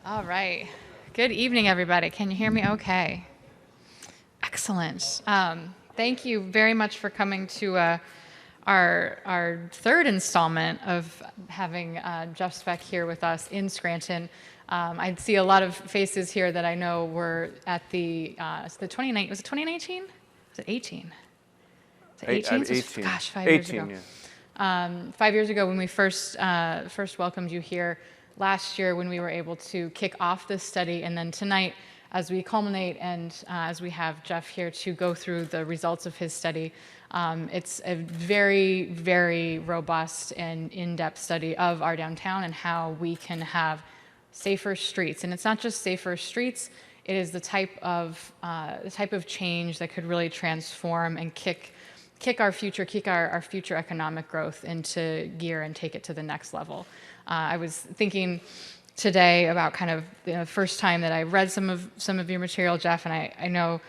All right. Good evening, everybody. Can you hear me okay? Excellent. Thank you very much for coming to our third installment of having Jeff Speck here with us in Scranton. I see a lot of faces here that I know were at the 2019. Was it 2019? Was it 18? Was it 18? 18. Gosh, 5 years 18, ago. yeah. 5 years ago, when we first welcomed you here, last year when we were able to kick off this study, and then tonight as we culminate and as we have Jeff here to go through the results of his study. It's a very, very robust and in-depth study of our downtown and how we can have safer streets. And it's not just safer streets, it is the type of change that could really transform and kick our future economic growth into gear and take it to the next level. I was thinking today about kind of the first time that I read some of your material, Jeff, and I know,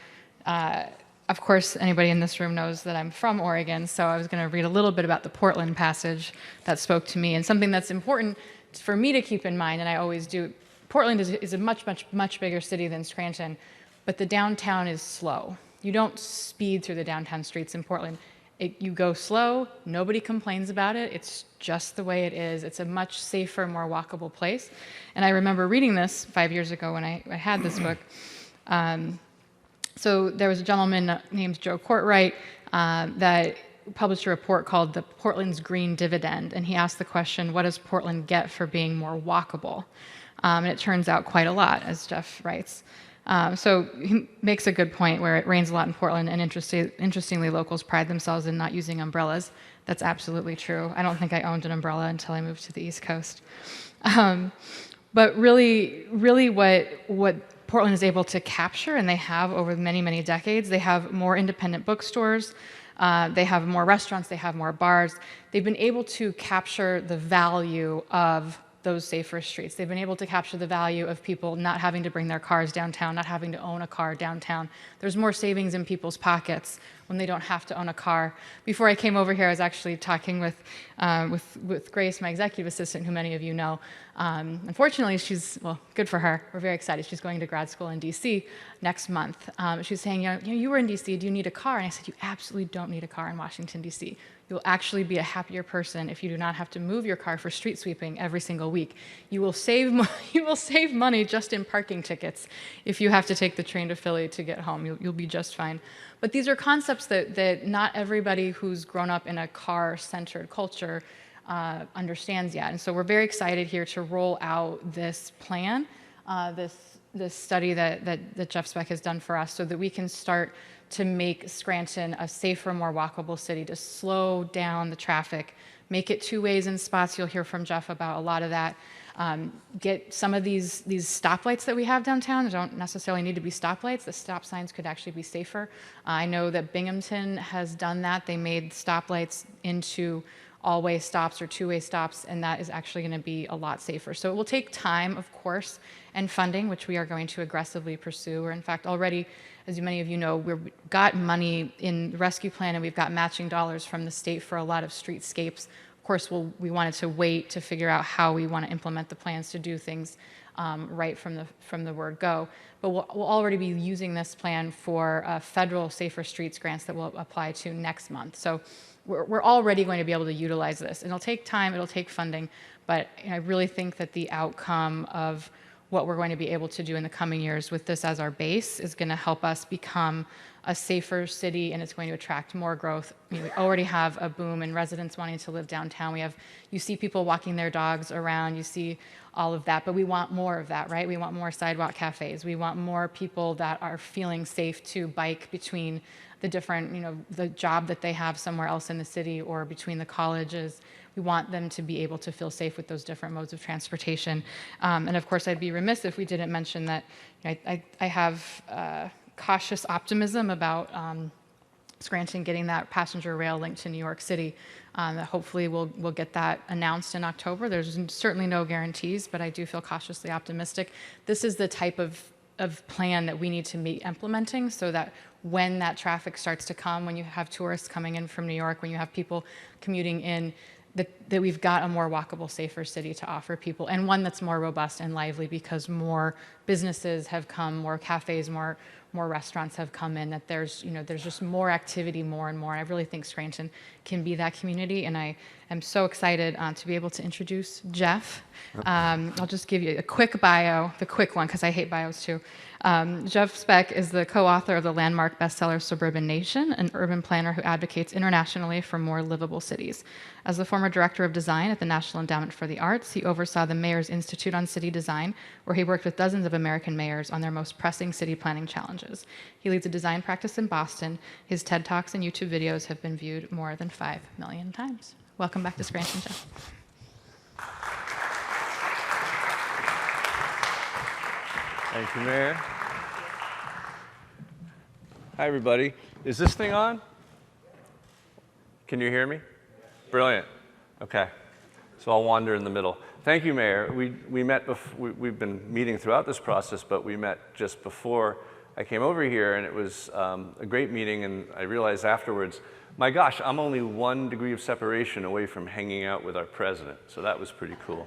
of course, anybody in this room knows that I'm from Oregon, so I was going to read a little bit about the Portland passage that spoke to me, and something that's important for me to keep in mind, and I always do. Portland is a much bigger city than Scranton, but the downtown is slow. You don't speed through the downtown streets in Portland. You go slow, nobody complains about it, it's just the way it is. It's a much safer, more walkable place. And I remember reading this 5 years ago when I had this book. So there was a gentleman named Joe Cortright that published a report called the Portland's Green Dividend, and he asked the question, what does Portland get for being more walkable? And it turns out quite a lot, as Jeff writes. So he makes a good point where it rains a lot in Portland, and interestingly, locals pride themselves in not using umbrellas. That's absolutely true. I don't think I owned an umbrella until I moved to the East Coast. But really what Portland is able to capture, and they have over many, many decades, they have more independent bookstores, they have more restaurants, they have more bars. They've been able to capture the value of those safer streets. They've been able to capture the value of people not having to bring their cars downtown, not having to own a car downtown. There's more savings in people's pockets when they don't have to own a car. Before I came over here, I was actually talking with Grace, my executive assistant, who many of you know. Unfortunately, well, good for her. We're very excited. She's going to grad school in DC next month. She's saying, you were in DC, do you need a car? And I said, you absolutely don't need a car in Washington, DC. You'll actually be a happier person if you do not have to move your car for street sweeping every single week. You will save money just in parking tickets if you have to take the train to Philly to get home. You'll be just fine. But these are concepts that not everybody who's grown up in a car-centered culture understands yet. And so we're very excited here to roll out this plan, this study that Jeff Speck has done for us, so that we can start to make Scranton a safer, more walkable city, to slow down the traffic, make it two ways in spots. You'll hear from Jeff about a lot of that. Get some of these stoplights that we have downtown. They don't necessarily need to be stoplights. The stop signs could actually be safer. I know that Binghamton has done that. They made stoplights into all-way stops or two-way stops, and that is actually going to be a lot safer. So it will take time, of course, and funding, which we are going to aggressively pursue. We're, in fact, already, as many of you know, we've got money in the rescue plan, and we've got matching dollars from the state for a lot of streetscapes. Of course, we wanted to wait to figure out how we want to implement the plans to do things right from the word go. But we'll already be using this plan for federal Safer Streets grants that will apply to next month. So we're already going to be able to utilize this. It'll take time, it'll take funding, but I really think that the outcome of what we're going to be able to do in the coming years with this as our base is going to help us become a safer city, and it's going to attract more growth. I mean, we already have a boom in residents wanting to live downtown. You see people walking their dogs around, you see all of that, but we want more of that, right? We want more sidewalk cafes. We want more people that are feeling safe to bike between the different, the job that they have somewhere else in the city or between the colleges. We want them to be able to feel safe with those different modes of transportation. And of course, I'd be remiss if we didn't mention that I have cautious optimism about Scranton getting that passenger rail link to New York City. That hopefully we'll get that announced in October. There's certainly no guarantees, but I do feel cautiously optimistic. This is the type of plan that we need to be implementing so that when that traffic starts to come, when you have tourists coming in from New York, when you have people commuting in, that we've got a more walkable, safer city to offer people, and one that's more robust and lively because more businesses have come, more cafes, more restaurants have come in, that there's just more activity more and more. I really think Scranton can be that community, and I am so excited to be able to introduce Jeff. I'll just give you a quick bio, the quick one, because I hate bios too. Jeff Speck is the co-author of the landmark bestseller Suburban Nation, an urban planner who advocates internationally for more livable cities. As the former director of design at the National Endowment for the Arts, he oversaw the Mayor's Institute on City Design, where he worked with dozens of American mayors on their most pressing city planning challenges. He leads a design practice in Boston. His TED Talks and YouTube videos have been viewed more than 5 million times. Welcome back to Scranton, Jeff. Thank you, Mayor. Hi, everybody. Is this thing on? Can you hear me? Brilliant. Okay. So I'll wander in the middle. Thank you, Mayor. We met we've been meeting throughout this process, but we met just before I came over here, and it was a great meeting, and I realized afterwards, my gosh, I'm only 1 degree of separation away from hanging out with our president, so that was pretty cool.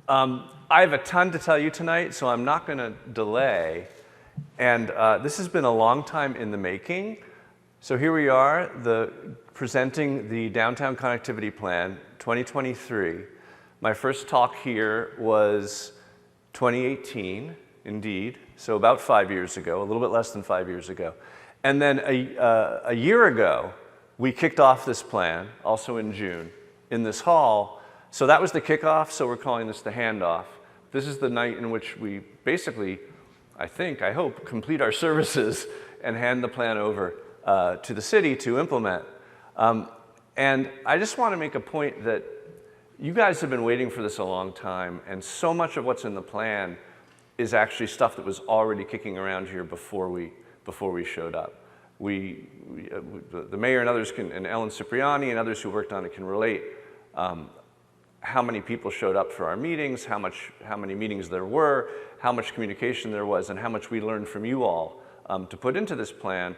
I have a ton to tell you tonight, so I'm not going to delay. And this has been a long time in the making. So here we are, presenting the Downtown Connectivity Plan 2023. My first talk here was 2018, indeed, so about 5 years ago, a little bit less than 5 years ago. And then a year ago, we kicked off this plan, also in June, in this hall. So that was the kickoff, so we're calling this the handoff. This is the night in which we basically, I hope, complete our services and hand the plan over to the city to implement. And I just want to make a point that you guys have been waiting for this a long time, and so much of what's in the plan is actually stuff that was already kicking around here before we showed up. The mayor and others and Ellen Cipriani and others who worked on it can relate. How many people showed up for our meetings, how many meetings there were, how much communication there was, and how much we learned from you all to put into this plan.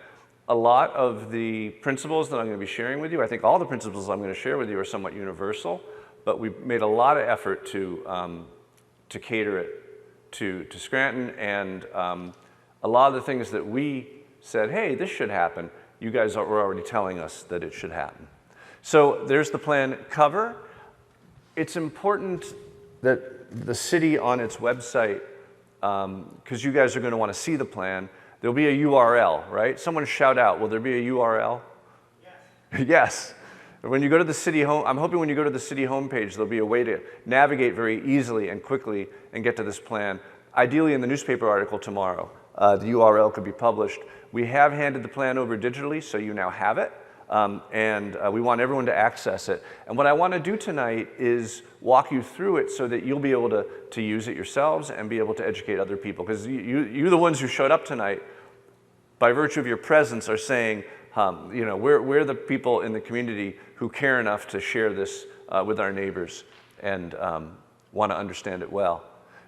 A lot of the principles that I'm going to be sharing with you, I think all the principles I'm going to share with you are somewhat universal, but we made a lot of effort to cater it to Scranton, and a lot of the things that we said, hey, this should happen, you guys were already telling us that it should happen. So there's the plan cover. It's important that the city on its website, because you guys are going to want to see the plan, there'll be a URL, right? Someone shout out, will there be a URL? Yes. Yes. When you go to the city home, I'm hoping when you go to the city homepage, there'll be a way to navigate very easily and quickly and get to this plan. Ideally in the newspaper article tomorrow, the URL could be published. We have handed the plan over digitally, so you now have it. And we want everyone to access it. And what I want to do tonight is walk you through it so that you'll be able to use it yourselves and be able to educate other people. Because you the ones who showed up tonight, by virtue of your presence, are saying, we're the people in the community who care enough to share this with our neighbors and want to understand it well.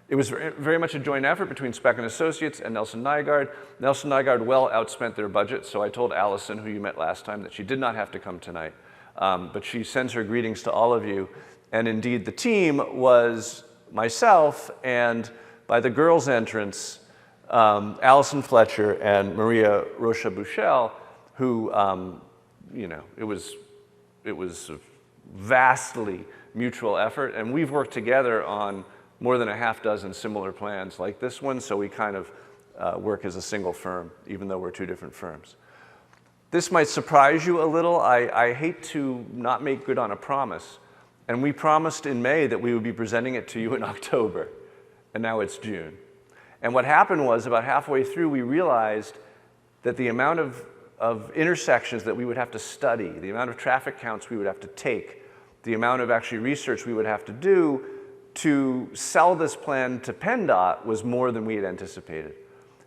It was very much a joint effort between Speck and Associates and Nelson Nygaard. Nelson Nygaard well outspent their budget, so I told Allison, who you met last time, that she did not have to come tonight. But she sends her greetings to all of you. And indeed, the team was myself and, by the girls' entrance, Allison Fletcher and Maria Rocha Buchel, who, it was a vastly mutual effort. And we've worked together on more than a half dozen similar plans like this one, so we kind of work as a single firm, even though we're two different firms. This might surprise you a little. I hate to not make good on a promise, and we promised in May that we would be presenting it to you in October, and now it's June. And what happened was, about halfway through, we realized that the amount of intersections that we would have to study, the amount of traffic counts we would have to take, the amount of actually research we would have to do to sell this plan to PennDOT was more than we had anticipated.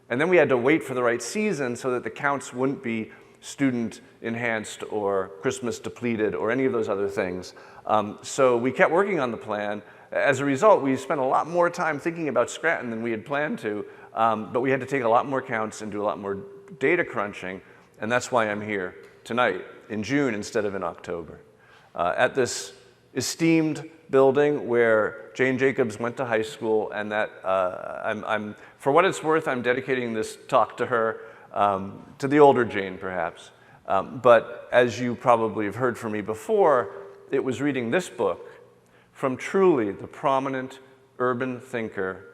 And then we had to wait for the right season so that the counts wouldn't be student enhanced or Christmas depleted or any of those other things. So we kept working on the plan. As a result, we spent a lot more time thinking about Scranton than we had planned to, but we had to take a lot more counts and do a lot more data crunching, and that's why I'm here tonight in June instead of in October. At this esteemed building where Jane Jacobs went to high school, and that for what it's worth, I'm dedicating this talk to her, to the older Jane perhaps. But as you probably have heard from me before, it was reading this book from truly the prominent urban thinker,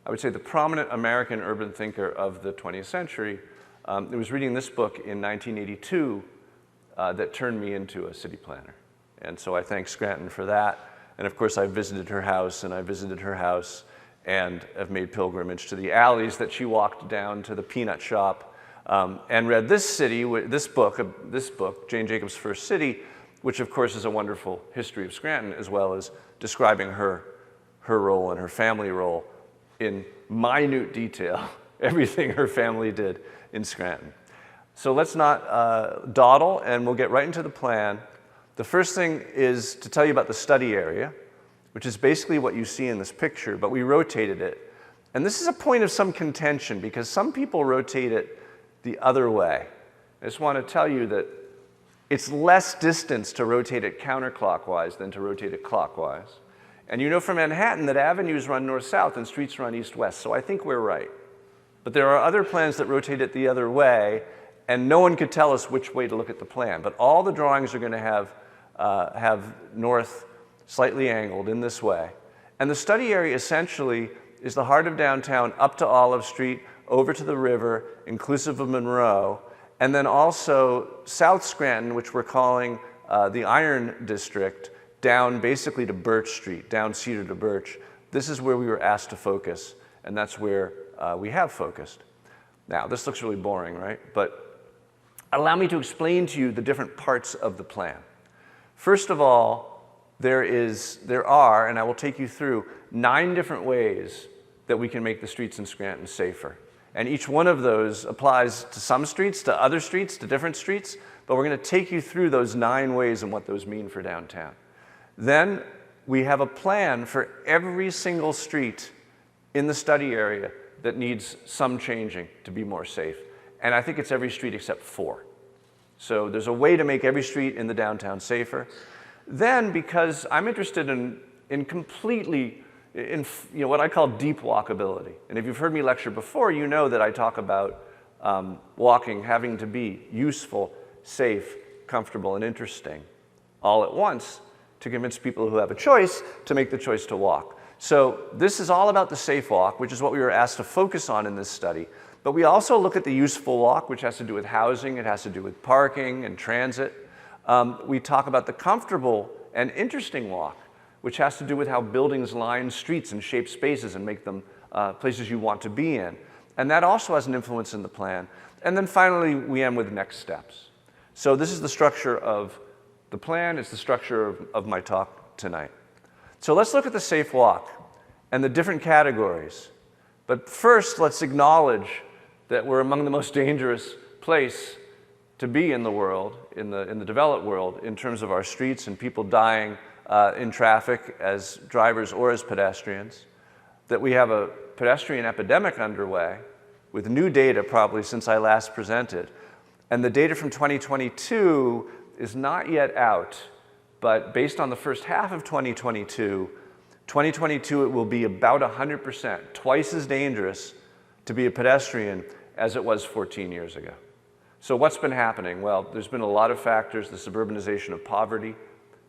I would say the prominent American urban thinker of the 20th century. It was reading this book in 1982 that turned me into a city planner. And so I thank Scranton for that. And of course, I visited her house, and have made pilgrimage to the alleys that she walked down to the peanut shop, and read this book, Jane Jacobs' First City, which of course is a wonderful history of Scranton, as well as describing her role and her family role in minute detail, everything her family did in Scranton. So let's not dawdle, and we'll get right into the plan. The first thing is to tell you about the study area, which is basically what you see in this picture, but we rotated it. And this is a point of some contention because some people rotate it the other way. I just want to tell you that it's less distance to rotate it counterclockwise than to rotate it clockwise. And you know from Manhattan that avenues run north-south and streets run east-west, so I think we're right. But there are other plans that rotate it the other way, and no one could tell us which way to look at the plan. But all the drawings are going to have north slightly angled in this way. And the study area essentially is the heart of downtown up to Olive Street, over to the river, inclusive of Monroe, and then also South Scranton, which we're calling the Iron District, down basically to Birch Street, down Cedar to Birch. This is where we were asked to focus, and that's where we have focused. Now, this looks really boring, right? But allow me to explain to you the different parts of the plan. First of all, there are, and I will take you through, 9 different ways that we can make the streets in Scranton safer. And each one of those applies to some streets, to other streets, to different streets, but we're going to take you through those 9 ways and what those mean for downtown. Then we have a plan for every single street in the study area that needs some changing to be more safe. And I think it's every street except 4. So there's a way to make every street in the downtown safer. Then, because I'm interested in what I call deep walkability. And if you've heard me lecture before, you know that I talk about walking having to be useful, safe, comfortable, and interesting all at once to convince people who have a choice to make the choice to walk. So this is all about the safe walk, which is what we were asked to focus on in this study. But we also look at the useful walk, which has to do with housing, it has to do with parking and transit. We talk about the comfortable and interesting walk, which has to do with how buildings line streets and shape spaces and make them places you want to be in. And that also has an influence in the plan. And then finally, we end with next steps. So this is the structure of the plan. It's the structure of my talk tonight. So let's look at the safe walk and the different categories. But first, let's acknowledge that we're among the most dangerous place to be in the world, in the developed world, in terms of our streets and people dying in traffic as drivers or as pedestrians, that we have a pedestrian epidemic underway with new data probably since I last presented. And the data from 2022 is not yet out, but based on the first half of 2022, it will be about 100%, twice as dangerous to be a pedestrian as it was 14 years ago. So what's been happening? Well, there's been a lot of factors, the suburbanization of poverty,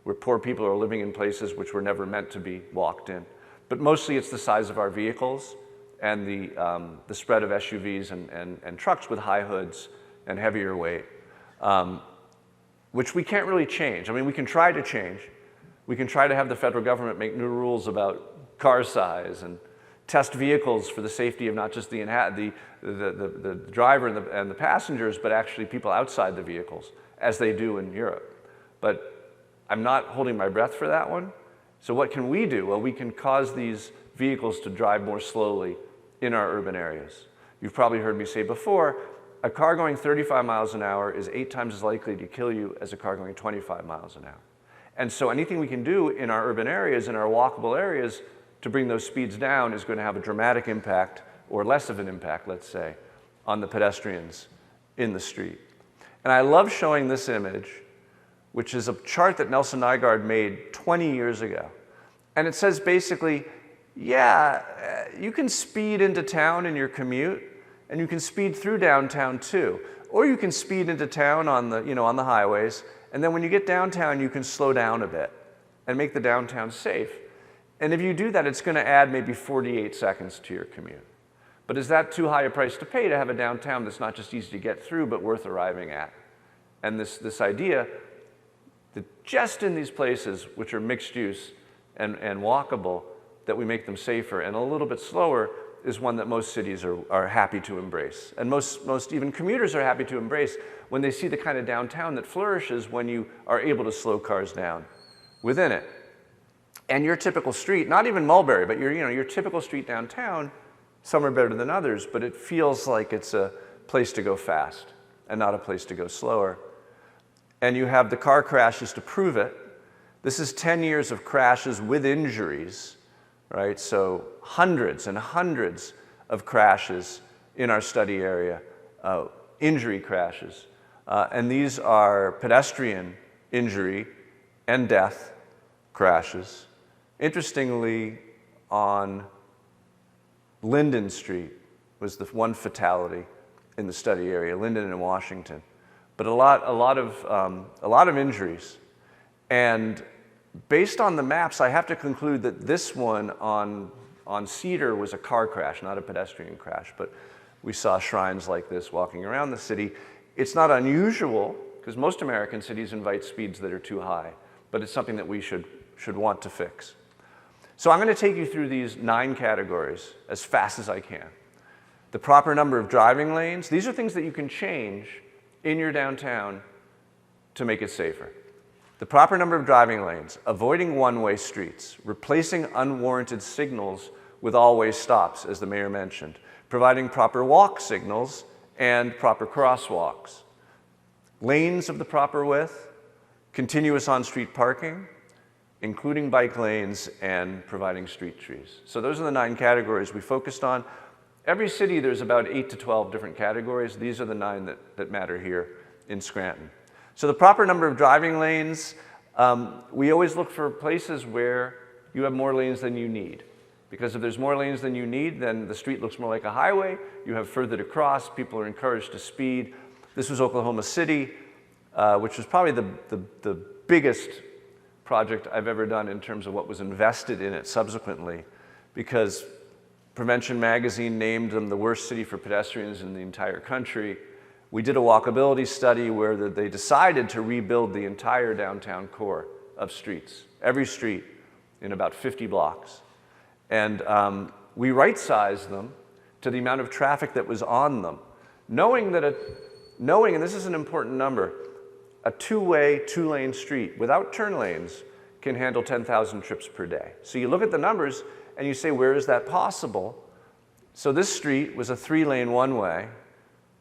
where poor people are living in places which were never meant to be walked in. But mostly it's the size of our vehicles and the spread of SUVs and trucks with high hoods and heavier weight, which we can't really change. I mean, we can try to change. We can try to have the federal government make new rules about car size and test vehicles for the safety of not just the driver and the passengers, but actually people outside the vehicles, as they do in Europe. But I'm not holding my breath for that one. So what can we do? Well, we can cause these vehicles to drive more slowly in our urban areas. You've probably heard me say before, a car going 35 miles an hour is 8 times as likely to kill you as a car going 25 miles an hour. And so anything we can do in our urban areas, in our walkable areas, to bring those speeds down is going to have a dramatic impact, or less of an impact, let's say, on the pedestrians in the street. And I love showing this image, which is a chart that Nelson Nygaard made 20 years ago. And it says basically, yeah, you can speed into town in your commute, and you can speed through downtown too. Or you can speed into town on the highways, and then when you get downtown, you can slow down a bit and make the downtown safe. And if you do that, it's going to add maybe 48 seconds to your commute. But is that too high a price to pay to have a downtown that's not just easy to get through, but worth arriving at? And this idea that just in these places, which are mixed use and walkable, that we make them safer and a little bit slower, is one that most cities are happy to embrace. And most even commuters are happy to embrace when they see the kind of downtown that flourishes when you are able to slow cars down within it. And your typical street, not even Mulberry, but your typical street downtown, some are better than others, but it feels like it's a place to go fast and not a place to go slower. And you have the car crashes to prove it. This is 10 years of crashes with injuries, right? So hundreds and hundreds of crashes in our study area, injury crashes. And these are pedestrian injury and death crashes. Interestingly, on Linden Street was the one fatality in the study area, Linden and Washington. But a lot of injuries. And based on the maps, I have to conclude that this one on Cedar was a car crash, not a pedestrian crash. But we saw shrines like this walking around the city. It's not unusual, because most American cities invite speeds that are too high, but it's something that we should want to fix. So I'm going to take you through these 9 categories as fast as I can. The proper number of driving lanes. These are things that you can change in your downtown to make it safer. The proper number of driving lanes, avoiding one-way streets, replacing unwarranted signals with all-way stops, as the mayor mentioned, providing proper walk signals and proper crosswalks, lanes of the proper width, continuous on-street parking, including bike lanes, and providing street trees. So those are the 9 categories we focused on. Every city, there's about 8 to 12 different categories. These are the 9 that matter here in Scranton. So the proper number of driving lanes, we always look for places where you have more lanes than you need. Because if there's more lanes than you need, then the street looks more like a highway. You have further to cross. People are encouraged to speed. This was Oklahoma City, which was probably the biggest project I've ever done in terms of what was invested in it subsequently, because Prevention Magazine named them the worst city for pedestrians in the entire country. We did a walkability study where they decided to rebuild the entire downtown core of streets, every street in about 50 blocks. And we right-sized them to the amount of traffic that was on them, knowing, and this is an important number, a two-way, two-lane street without turn lanes can handle 10,000 trips per day. So you look at the numbers and you say, where is that possible? So this street was a 3-lane one-way.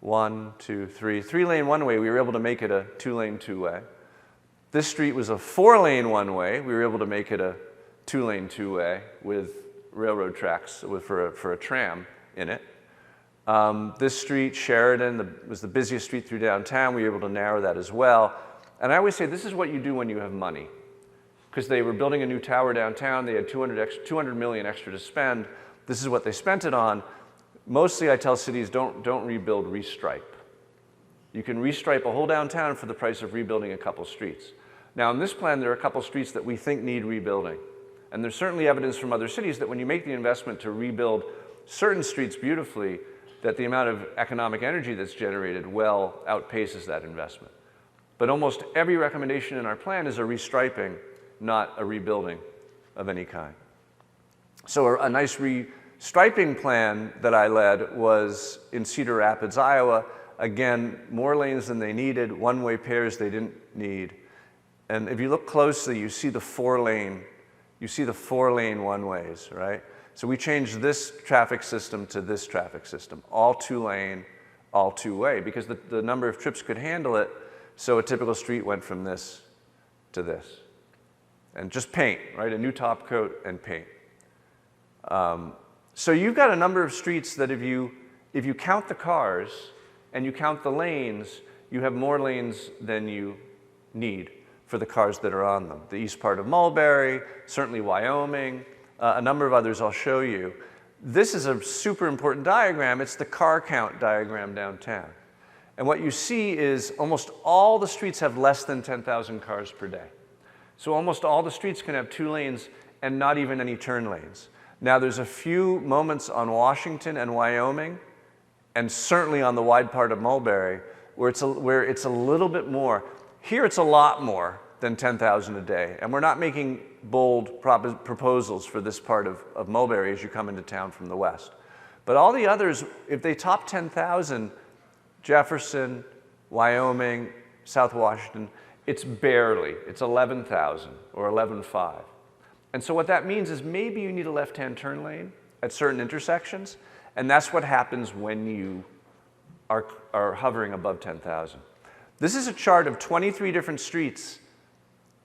1, 2, 3. 3-lane one-way, we were able to make it a 2-lane two-way. This street was a 4-lane one-way. We were able to make it a 2-lane two-way with railroad tracks for a tram in it. This street, Sheridan, was the busiest street through downtown. We were able to narrow that as well. And I always say this is what you do when you have money. Because they were building a new tower downtown. They had $200 million extra to spend. This is what they spent it on. Mostly I tell cities, don't rebuild, restripe. You can restripe a whole downtown for the price of rebuilding a couple streets. Now in this plan, there are a couple streets that we think need rebuilding. And there's certainly evidence from other cities that when you make the investment to rebuild certain streets beautifully, that the amount of economic energy that's generated well outpaces that investment. But almost every recommendation in our plan is a restriping, not a rebuilding of any kind. So a nice restriping plan that I led was in Cedar Rapids, Iowa. Again, more lanes than they needed, one-way pairs they didn't need. And if you look closely, you see the 4-lane one-ways, right? So we changed this traffic system to this traffic system, all 2-lane, all two-way, because the number of trips could handle it. So a typical street went from this to this. And just paint, right? A new top coat and paint. So you've got a number of streets that if you count the cars and you count the lanes, you have more lanes than you need. for the cars that are on them. The east part of Mulberry, certainly Wyoming, a number of others I'll show you. This is a super important diagram. It's the car count diagram downtown. And what you see is almost all the streets have less than 10,000 cars per day. So almost all the streets can have 2 lanes and not even any turn lanes. Now there's a few moments on Washington and Wyoming, and certainly on the wide part of Mulberry, where it's a little bit more. Here it's a lot more than 10,000 a day, and we're not making bold proposals for this part of Mulberry as you come into town from the west. But all the others, if they top 10,000, Jefferson, Wyoming, South Washington, it's 11,000 or 11,500. And so what that means is maybe you need a left-hand turn lane at certain intersections, and that's what happens when you are hovering above 10,000. This is a chart of 23 different streets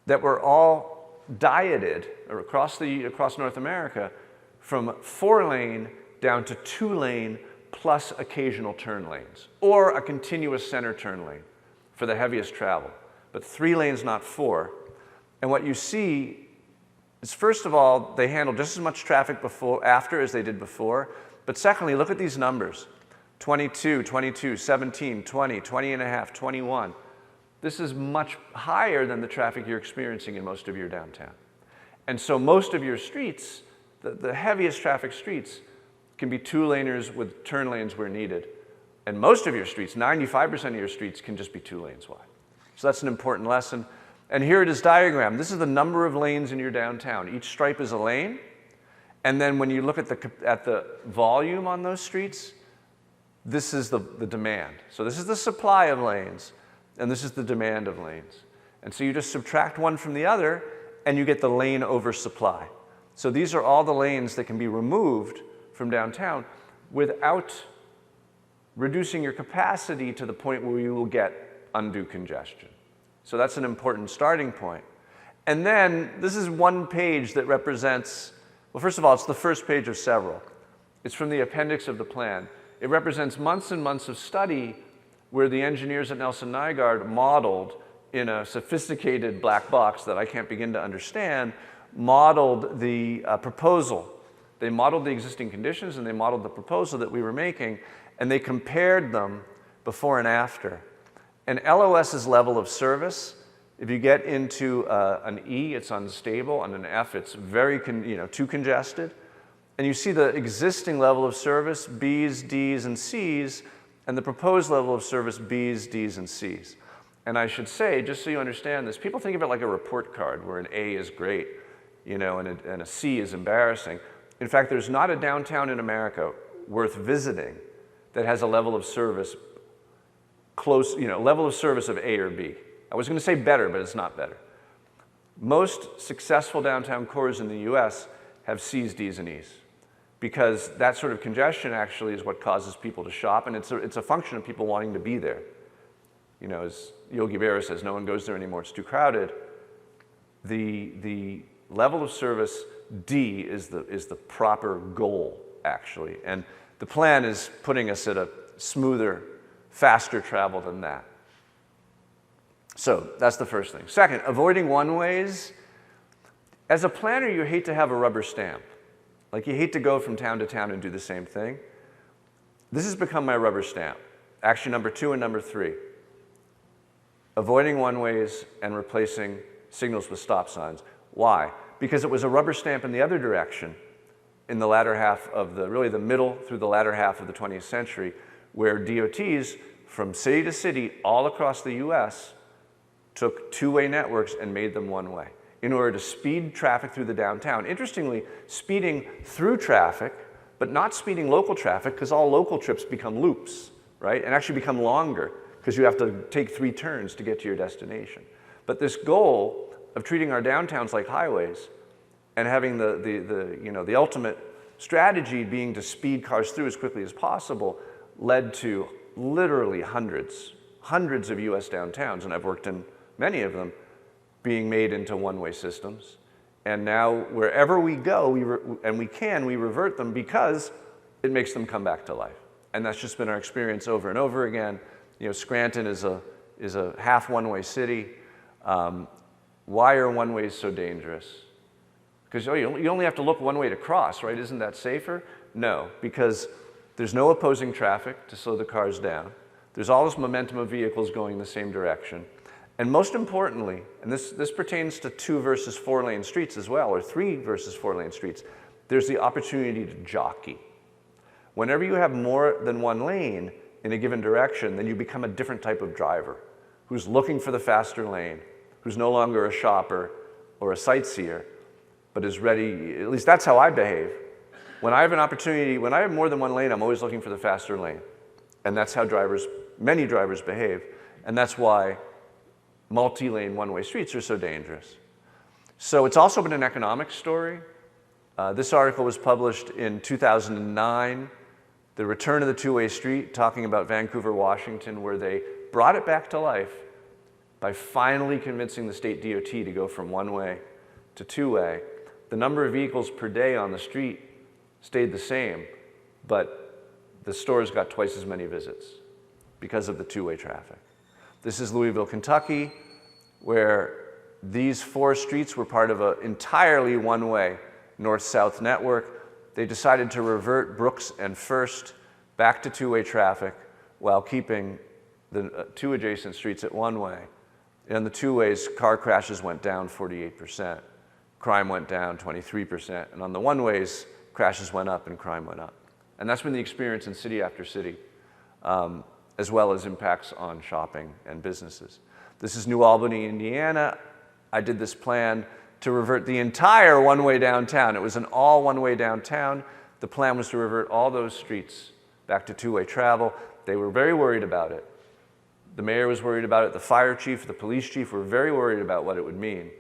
that were all dieted across North America from 4-lane down to 2-lane plus occasional turn lanes, or a continuous center turn lane for the heaviest travel, but 3 lanes, not 4. And what you see is, first of all, they handle just as much traffic after as they did before, but secondly, look at these numbers: 22, 22, 17, 20, 20 and a half, 21. This is much higher than the traffic you're experiencing in most of your downtown. And so most of your streets, the heaviest traffic streets, can be 2-laners with turn lanes where needed. And most of your streets, 95% of your streets, can just be 2 lanes wide. So that's an important lesson. And here it is diagrammed. This is the number of lanes in your downtown. Each stripe is a lane. And then when you look at the volume on those streets, this is the demand. So this is the supply of lanes, and this is the demand of lanes. And so you just subtract one from the other, and you get the lane oversupply. So these are all the lanes that can be removed from downtown without reducing your capacity to the point where you will get undue congestion. So that's an important starting point. And then this is one page that represents, well, first of all, it's the first page of several. It's from the appendix of the plan. It represents months and months of study where the engineers at Nelson Nygaard modeled, in a sophisticated black box that I can't begin to understand, modeled the proposal. They modeled the existing conditions and they modeled the proposal that we were making, and they compared them before and after. And LOS's level of service, if you get into an E, it's unstable, and an F, it's very too congested. And you see the existing level of service, Bs, Ds, and Cs, and the proposed level of service, Bs, Ds, and Cs. And I should say, just so you understand this, people think of it like a report card where an A is great, and a C is embarrassing. In fact, there's not a downtown in America worth visiting that has a level of service level of service of A or B. I was going to say better, but it's not better. Most successful downtown cores in the US have Cs, Ds, and Es, because that sort of congestion actually is what causes people to shop, and it's a function of people wanting to be there. As Yogi Berra says, no one goes there anymore, it's too crowded. The level of service D is the proper goal, actually, and the plan is putting us at a smoother, faster travel than that. So that's the first thing. Second, avoiding one-ways. As a planner, you hate to have a rubber stamp. Like, you hate to go from town to town and do the same thing. This has become my rubber stamp. Action number 2 and number 3. Avoiding one-ways and replacing signals with stop signs. Why? Because it was a rubber stamp in the other direction in the latter half of the middle through the latter half of the 20th century, where DOTs from city to city all across the US took 2-way networks and made them 1-way in order to speed traffic through the downtown. Interestingly, speeding through traffic, but not speeding local traffic, because all local trips become loops, right? And actually become longer, because you have to take 3 turns to get to your destination. But this goal of treating our downtowns like highways and having the ultimate strategy being to speed cars through as quickly as possible led to literally hundreds of US downtowns, and I've worked in many of them, being made into 1-way systems. And now wherever we go, we revert them because it makes them come back to life. And that's just been our experience over and over again. Scranton is a half 1-way city. Why are one-ways so dangerous? Because you only have to look one way to cross, right? Isn't that safer? No, because there's no opposing traffic to slow the cars down. There's all this momentum of vehicles going the same direction. And most importantly, and this pertains to 2 versus 4 lane streets as well, or 3 versus 4 lane streets, there's the opportunity to jockey. Whenever you have more than one lane in a given direction, then you become a different type of driver who's looking for the faster lane, who's no longer a shopper or a sightseer, but is ready. At least that's how I behave. When I have an opportunity, when I have more than one lane, I'm always looking for the faster lane. And that's how many drivers behave. And that's why multi-lane one-way streets are so dangerous. So it's also been an economic story. This article was published in 2009, The Return of the Two-Way Street, talking about Vancouver, Washington, where they brought it back to life by finally convincing the state DOT to go from one-way to two-way. The number of vehicles per day on the street stayed the same, but the stores got twice as many visits because of the two-way traffic. This is Louisville, Kentucky, where these 4 streets were part of an entirely one-way north-south network. They decided to revert Brooks and First back to two-way traffic while keeping the 2 adjacent streets at one-way. In the 2 ways, car crashes went down 48%, crime went down 23%, and on the 1 ways, crashes went up and crime went up. And that's been the experience in city after city, as well as impacts on shopping and businesses. This is New Albany, Indiana. I did this plan to revert the entire one-way downtown. It was an all one-way downtown. The plan was to revert all those streets back to two-way travel. They were very worried about it. The mayor was worried about it. The fire chief, the police chief were very worried about what it would mean.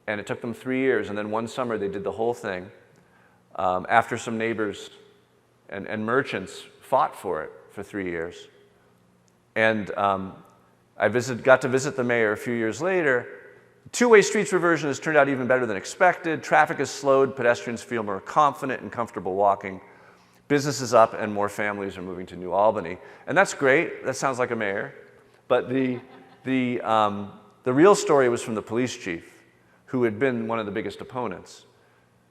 And it took them 3 years, and then one summer they did the whole thing after some neighbors and merchants fought for it for 3 years. And I got to visit the mayor a few years later. Two-way streets reversion has turned out even better than expected. Traffic has slowed. Pedestrians feel more confident and comfortable walking. Business is up, and more families are moving to New Albany. And that's great. That sounds like a mayor. But the real story was from the police chief, who had been one of the biggest opponents,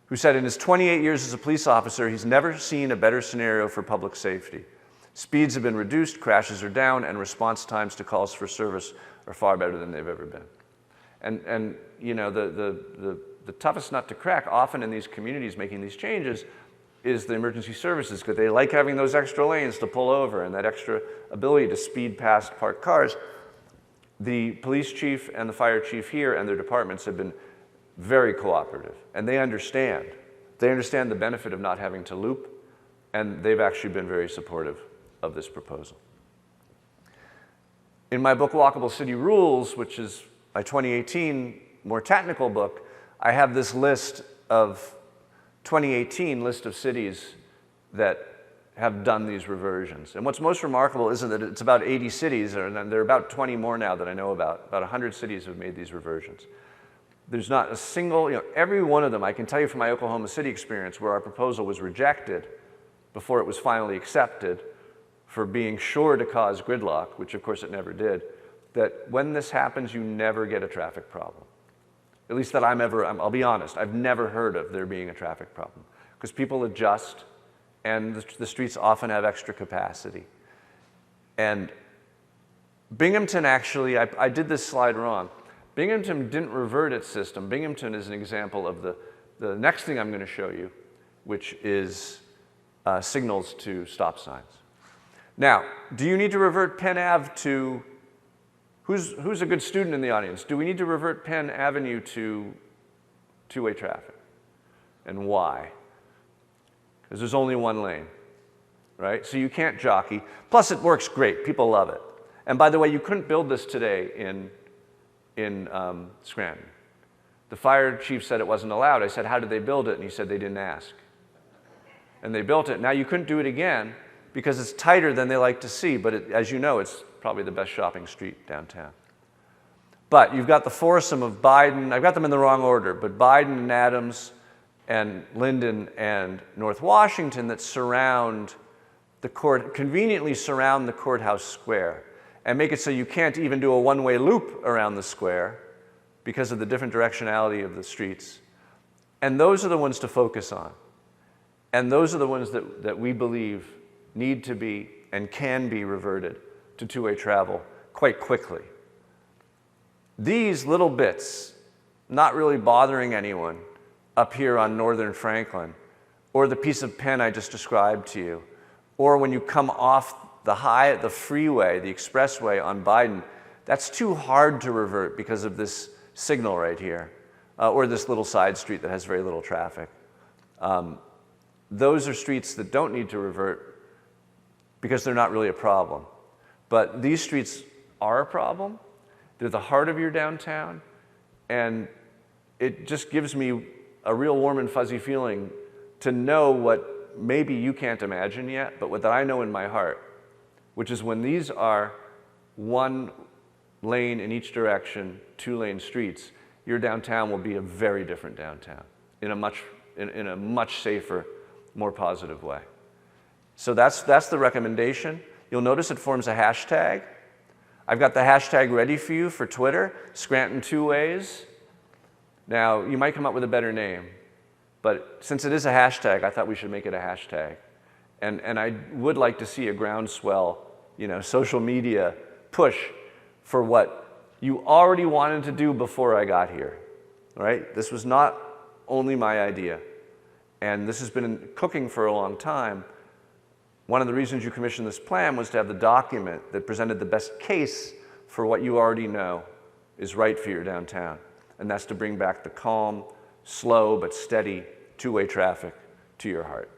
who said in his 28 years as a police officer, he's never seen a better scenario for public safety. Speeds have been reduced, crashes are down, and response times to calls for service are far better than they've ever been. And you know, the toughest nut to crack often in these communities making these changes is the emergency services, because they like having those extra lanes to pull over and that extra ability to speed past parked cars. The police chief and the fire chief here and their departments have been very cooperative, and they understand. They understand the benefit of not having to loop, and they've actually been very supportive of this proposal. In my book, Walkable City Rules, which is my 2018 more technical book, I have this list of 2018 list of cities that have done these reversions. And what's most remarkable isn't that it's about 80 cities, and there are about 20 more now that I know about. About 100 cities have made these reversions. There's not a single, every one of them, I can tell you from my Oklahoma City experience, where our proposal was rejected before it was finally accepted for being sure to cause gridlock, which of course it never did, that when this happens, you never get a traffic problem. At least that I'll be honest, I've never heard of there being a traffic problem, because people adjust, and the streets often have extra capacity. And Binghamton actually, I did this slide wrong. Binghamton didn't revert its system. Binghamton is an example of the next thing I'm going to show you, which is signals to stop signs. Now, do you need to revert Penn Ave to, who's a good student in the audience? Do we need to revert Penn Avenue to two-way traffic? And why? Because there's only one lane, right? So you can't jockey. Plus, it works great. People love it. And by the way, you couldn't build this today in Scranton. The fire chief said it wasn't allowed. I said, how did they build it? And he said they didn't ask. And they built it. Now you couldn't do it again because it's tighter than they like to see, but as you know, it's probably the best shopping street downtown. But you've got the foursome of Biden. I've got them in the wrong order, but Biden and Adams and Linden and North Washington that surround the court, conveniently surround the courthouse square and make it so you can't even do a one-way loop around the square because of the different directionality of the streets. And those are the ones to focus on. And those are the ones that we believe need to be and can be reverted to two-way travel quite quickly. These little bits, not really bothering anyone up here on Northern Franklin, or the piece of pen I just described to you, or when you come off the freeway, the expressway on Biden, that's too hard to revert because of this signal right here, or this little side street that has very little traffic. Those are streets that don't need to revert because they're not really a problem. But these streets are a problem. They're the heart of your downtown, and it just gives me a real warm and fuzzy feeling to know what maybe you can't imagine yet, but what that I know in my heart, which is when these are one lane in each direction, two-lane streets, your downtown will be a very different downtown in a much safer, more positive way. So that's the recommendation. You'll notice it forms a hashtag. I've got the hashtag ready for you for Twitter, Scranton Two Ways. Now, you might come up with a better name, but since it is a hashtag, I thought we should make it a hashtag. And I would like to see a groundswell, social media push for what you already wanted to do before I got here, right? This was not only my idea, and this has been cooking for a long time. One of the reasons you commissioned this plan was to have the document that presented the best case for what you already know is right for your downtown, and that's to bring back the calm, slow, but steady two-way traffic to your heart.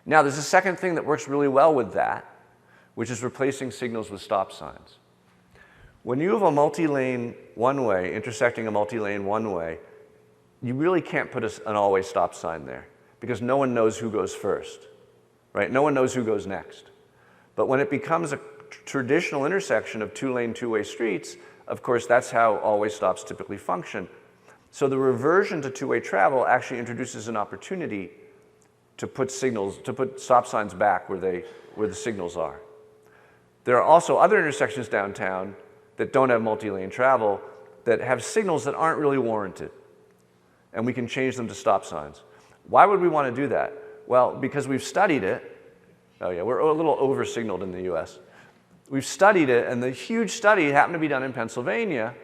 Now, there's a second thing that works really well with that, which is replacing signals with stop signs. When you have a multi-lane one-way intersecting a multi-lane one-way, you really can't put an always stop sign there because no one knows who goes first, right? No one knows who goes next. But when it becomes a traditional intersection of two-lane, two-way streets, of course, that's how always stops typically function. So the reversion to two-way travel actually introduces an opportunity to put stop signs back where the signals are. There are also other intersections downtown that don't have multi-lane travel that have signals that aren't really warranted, and we can change them to stop signs. Why would we want to do that? Well, because we've studied it. Oh yeah, we're a little over-signaled in the US. We've studied it, and the huge study happened to be done in Pennsylvania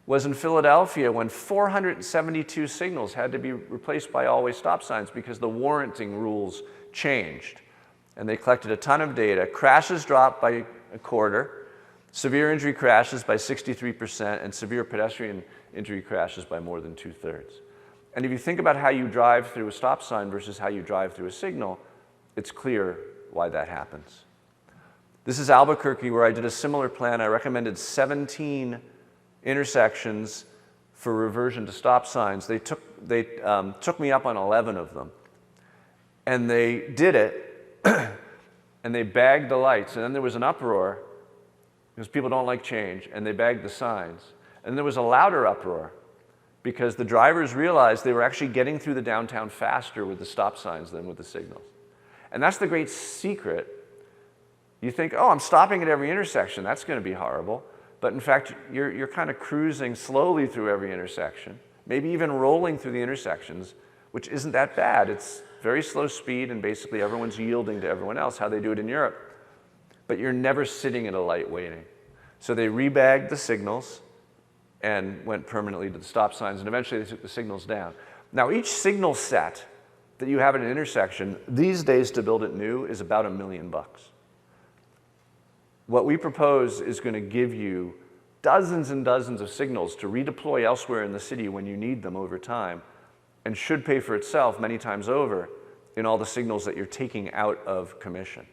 was in Philadelphia when 472 signals had to be replaced by always stop signs because the warranting rules changed. And they collected a ton of data. Crashes dropped by a quarter, severe injury crashes by 63%, and severe pedestrian injury crashes by more than 2/3. And if you think about how you drive through a stop sign versus how you drive through a signal, it's clear why that happens. This is Albuquerque, where I did a similar plan. I recommended 17 intersections for reversion to stop signs. They took me up on 11 of them. And they did it, and they bagged the lights. And then there was an uproar, because people don't like change, and they bagged the signs. And there was a louder uproar, because the drivers realized they were actually getting through the downtown faster with the stop signs than with the signals. And that's the great secret. You think, oh, I'm stopping at every intersection. That's going to be horrible. But in fact, you're kind of cruising slowly through every intersection, maybe even rolling through the intersections, which isn't that bad. It's very slow speed, and basically everyone's yielding to everyone else, how they do it in Europe. But you're never sitting at a light waiting. So they rebagged the signals and went permanently to the stop signs, and eventually they took the signals down. Now, each signal set that you have at an intersection, these days to build it new, is about $1 million. What we propose is going to give you dozens and dozens of signals to redeploy elsewhere in the city when you need them over time, and should pay for itself many times over in all the signals that you're taking out of commission.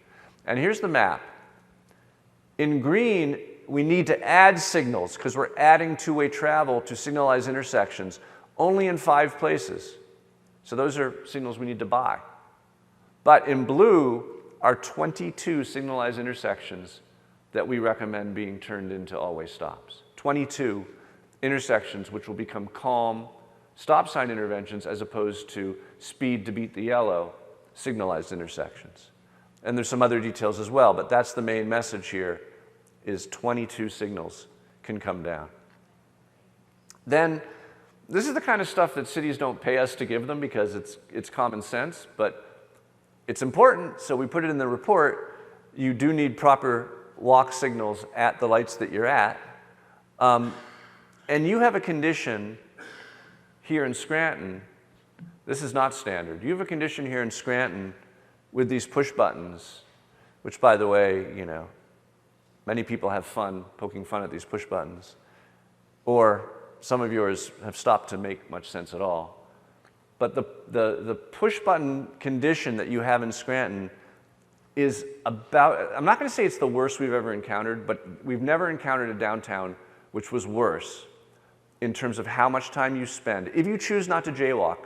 And here's the map. In green, we need to add signals because we're adding two-way travel to signalized intersections only in 5 places. So those are signals we need to buy. But in blue are 22 signalized intersections that we recommend being turned into always stops. 22 intersections which will become calm stop sign interventions as opposed to speed to beat the yellow signalized intersections. And there's some other details as well, but that's the main message here, is 22 signals can come down. Then this is the kind of stuff that cities don't pay us to give them because it's common sense, but it's important, so we put it in the report. You do need proper walk signals at the lights that you're at. And you have a condition here in Scranton. This is not standard. You have a condition here in Scranton with these push buttons, which, by the way, you know, many people have fun poking fun at these push buttons. Or some of yours have stopped to make much sense at all. But the push button condition that you have in Scranton is about, I'm not going to say it's the worst we've ever encountered, but we've never encountered a downtown which was worse in terms of how much time you spend. If you choose not to jaywalk,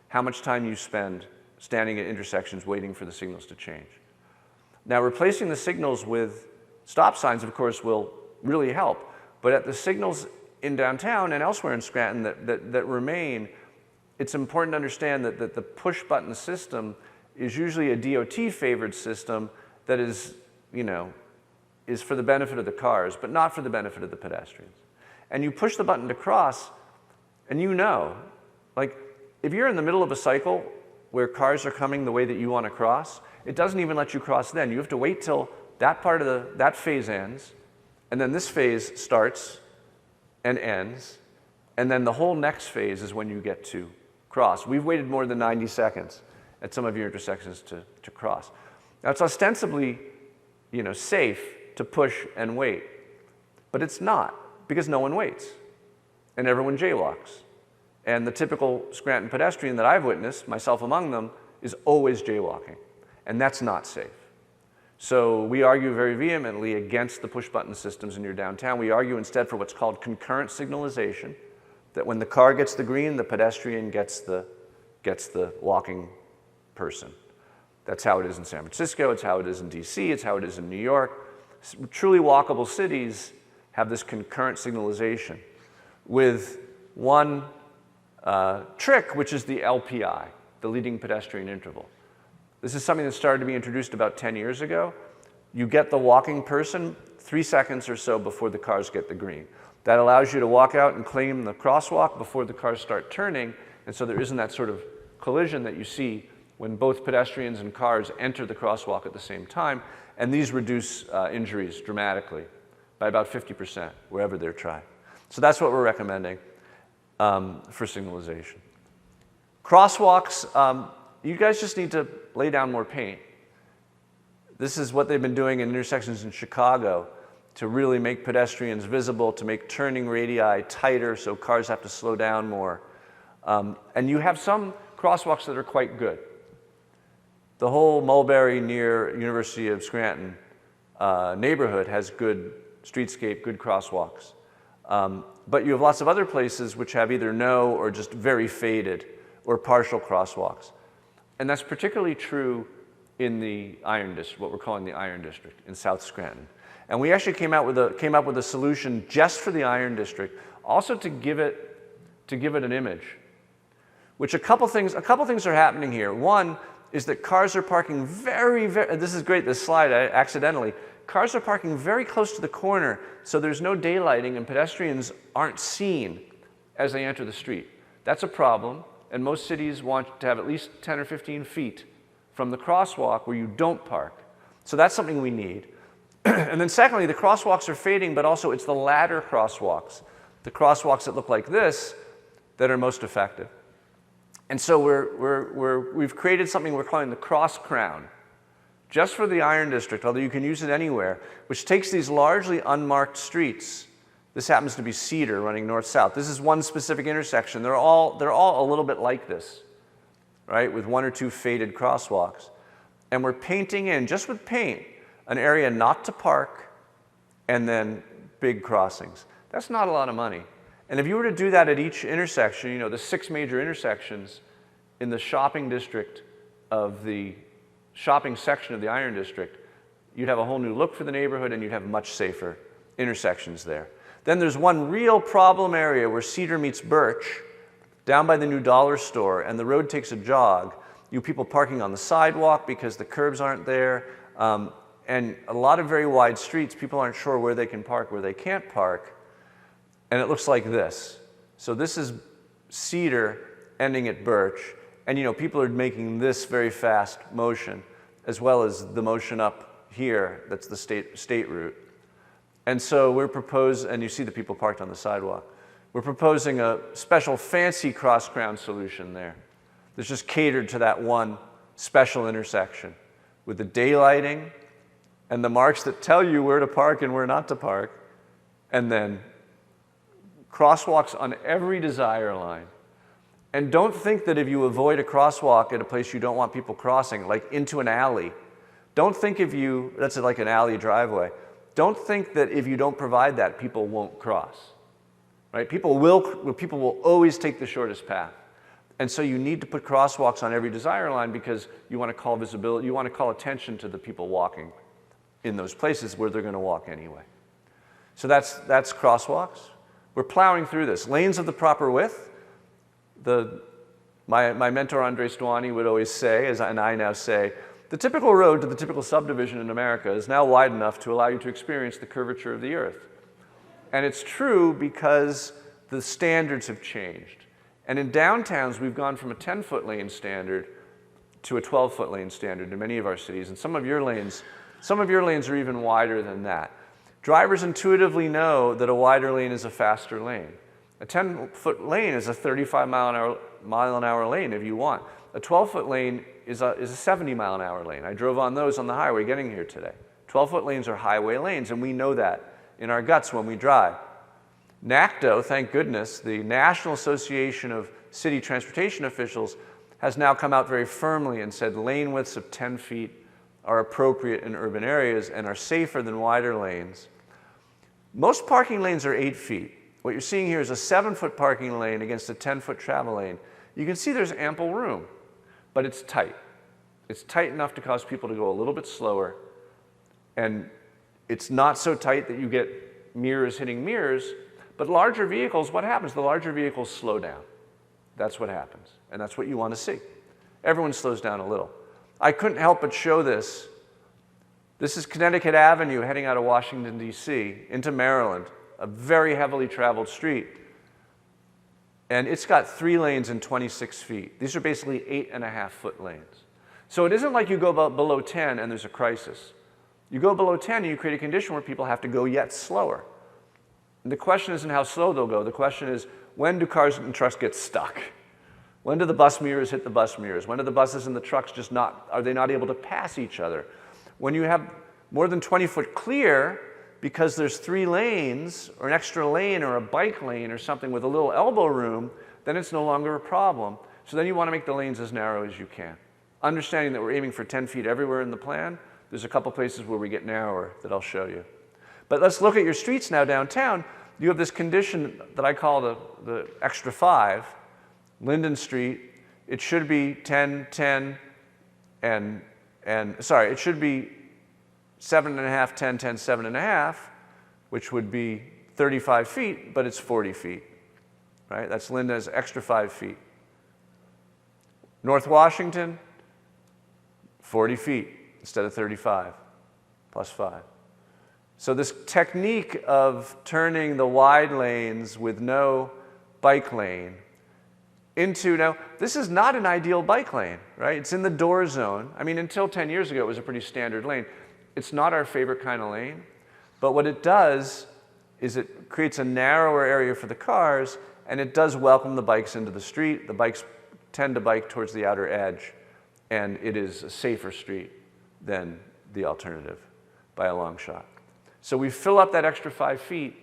how much time you spend standing at intersections waiting for the signals to change. Now, replacing the signals with stop signs, of course, will really help. But at the signals in downtown and elsewhere in Scranton that remain, it's important to understand that the push button system is usually a DOT-favored system that is, you know, is for the benefit of the cars, but not for the benefit of the pedestrians. And you push the button to cross, and you know, like, if you're in the middle of a cycle where cars are coming the way that you want to cross, it doesn't even let you cross then. You have to wait till that part of that phase ends, and then this phase starts and ends, and then the whole next phase is when you get to cross. We've waited more than 90 seconds at some of your intersections to cross. Now, it's ostensibly, you know, safe to push and wait, but it's not, because no one waits, and everyone jaywalks. And the typical Scranton pedestrian that I've witnessed, myself among them, is always jaywalking, and that's not safe. So we argue very vehemently against the push-button systems in your downtown. We argue instead for what's called concurrent signalization, that when the car gets the green, the pedestrian gets the walking person. That's how it is in San Francisco, it's how it is in DC, it's how it is in New York. Truly walkable cities have this concurrent signalization with one trick, which is the LPI, the leading pedestrian interval. This is something that started to be introduced about 10 years ago. You get the walking person 3 seconds or so before the cars get the green. That allows you to walk out and claim the crosswalk before the cars start turning, and so there isn't that sort of collision that you see when both pedestrians and cars enter the crosswalk at the same time, and these reduce injuries dramatically by about 50% wherever they're tried. So that's what we're recommending for signalization. Crosswalks, you guys just need to lay down more paint. This is what they've been doing in intersections in Chicago to really make pedestrians visible, to make turning radii tighter so cars have to slow down more. And you have some crosswalks that are quite good. The whole Mulberry near University of Scranton neighborhood has good streetscape, good crosswalks. But you have lots of other places which have either no or just very faded or partial crosswalks. And that's particularly true in the Iron District, what we're calling the Iron District in South Scranton. And we actually came up with a solution just for the Iron District, also to give it an image. Which a couple things are happening here. One is that cars are parking very, this is great, this slide, accidentally. Cars are parking very close to the corner, so there's no daylighting and pedestrians aren't seen as they enter the street. That's a problem, and most cities want to have at least 10 or 15 feet from the crosswalk where you don't park. So that's something we need. And then secondly, the crosswalks are fading, but also it's the ladder crosswalks, the crosswalks that look like this, that are most effective. And so we've created something we're calling the cross crown, just for the Iron District, although you can use it anywhere, which takes these largely unmarked streets. This happens to be Cedar running north-south. This is one specific intersection. They're all a little bit like this, right, with one or two faded crosswalks. And we're painting in, just with paint, an area not to park and then big crossings. That's not a lot of money. And if you were to do that at each intersection, you know, the 6 major intersections in the shopping district of the shopping section of the Iron District, you'd have a whole new look for the neighborhood and you'd have much safer intersections there. Then there's one real problem area where Cedar meets Birch, down by the new dollar store, and the road takes a jog. You have people parking on the sidewalk because the curbs aren't there, and a lot of very wide streets, people aren't sure where they can park, where they can't park, and it looks like this. So this is cedar ending at birch. And people are making this very fast motion, as well as the motion up here, that's the state route. And so we're proposing, and you see the people parked on the sidewalk, we're proposing a special fancy cross-ground solution there that's just catered to that one special intersection with the daylighting and the marks that tell you where to park and where not to park, and then crosswalks on every desire line. And don't think that if you avoid a crosswalk at a place you don't want people crossing, like into an alley, don't think that's like an alley driveway. Don't think that if you don't provide that, people won't cross, right? People will always take the shortest path. And so you need to put crosswalks on every desire line because you want to call visibility, you want to call attention to the people walking in those places where they're going to walk anyway. So that's crosswalks. We're plowing through this. Lanes of the proper width. My mentor Andres Duani would always say, and I now say, the typical road to the typical subdivision in America is now wide enough to allow you to experience the curvature of the earth. And it's true because the standards have changed. And in downtowns, we've gone from a 10-foot lane standard to a 12-foot lane standard in many of our cities. And some of your lanes are even wider than that. Drivers intuitively know that a wider lane is a faster lane. A 10-foot lane is a 35-mile-an-hour lane if you want. A 12-foot lane is a 70-mile-an-hour lane. I drove on those on the highway getting here today. 12-foot lanes are highway lanes, and we know that in our guts when we drive. NACDO, thank goodness, the National Association of City Transportation Officials, has now come out very firmly and said lane widths of 10 feet are appropriate in urban areas and are safer than wider lanes. Most parking lanes are 8 feet. What you're seeing here is a 7-foot parking lane against a 10-foot travel lane. You can see there's ample room, but it's tight. It's tight enough to cause people to go a little bit slower, and it's not so tight that you get mirrors hitting mirrors, but larger vehicles, what happens? The larger vehicles slow down. That's what happens, and that's what you want to see. Everyone slows down a little. I couldn't help but show this. This is Connecticut Avenue heading out of Washington, D.C. into Maryland, a very heavily traveled street. And it's got 3 lanes and 26 feet. These are basically 8.5-foot lanes. So it isn't like you go below 10 and there's a crisis. You go below 10 and you create a condition where people have to go yet slower. And the question isn't how slow they'll go. The question is, when do cars and trucks get stuck? When do the bus mirrors hit the bus mirrors? When do the buses and the trucks are they not able to pass each other? When you have more than 20-foot clear, because there's 3 lanes, or an extra lane, or a bike lane, or something with a little elbow room, then it's no longer a problem. So then you want to make the lanes as narrow as you can. Understanding that we're aiming for 10 feet everywhere in the plan, there's a couple places where we get narrower that I'll show you. But let's look at your streets now downtown. You have this condition that I call the extra 5. Linden Street, it should be 10, 10, it should be 7.5, 10, 10, 7.5, which would be 35 feet, but it's 40 feet, right? That's Linda's extra 5 feet. North Washington, 40 feet instead of 35, plus 5. So this technique of turning the wide lanes with no bike lane into, now, this is not an ideal bike lane, right? It's in the door zone. I mean, until 10 years ago, it was a pretty standard lane. It's not our favorite kind of lane, but what it does is it creates a narrower area for the cars, and it does welcome the bikes into the street. The bikes tend to bike towards the outer edge, and it is a safer street than the alternative by a long shot. So we fill up that extra 5 feet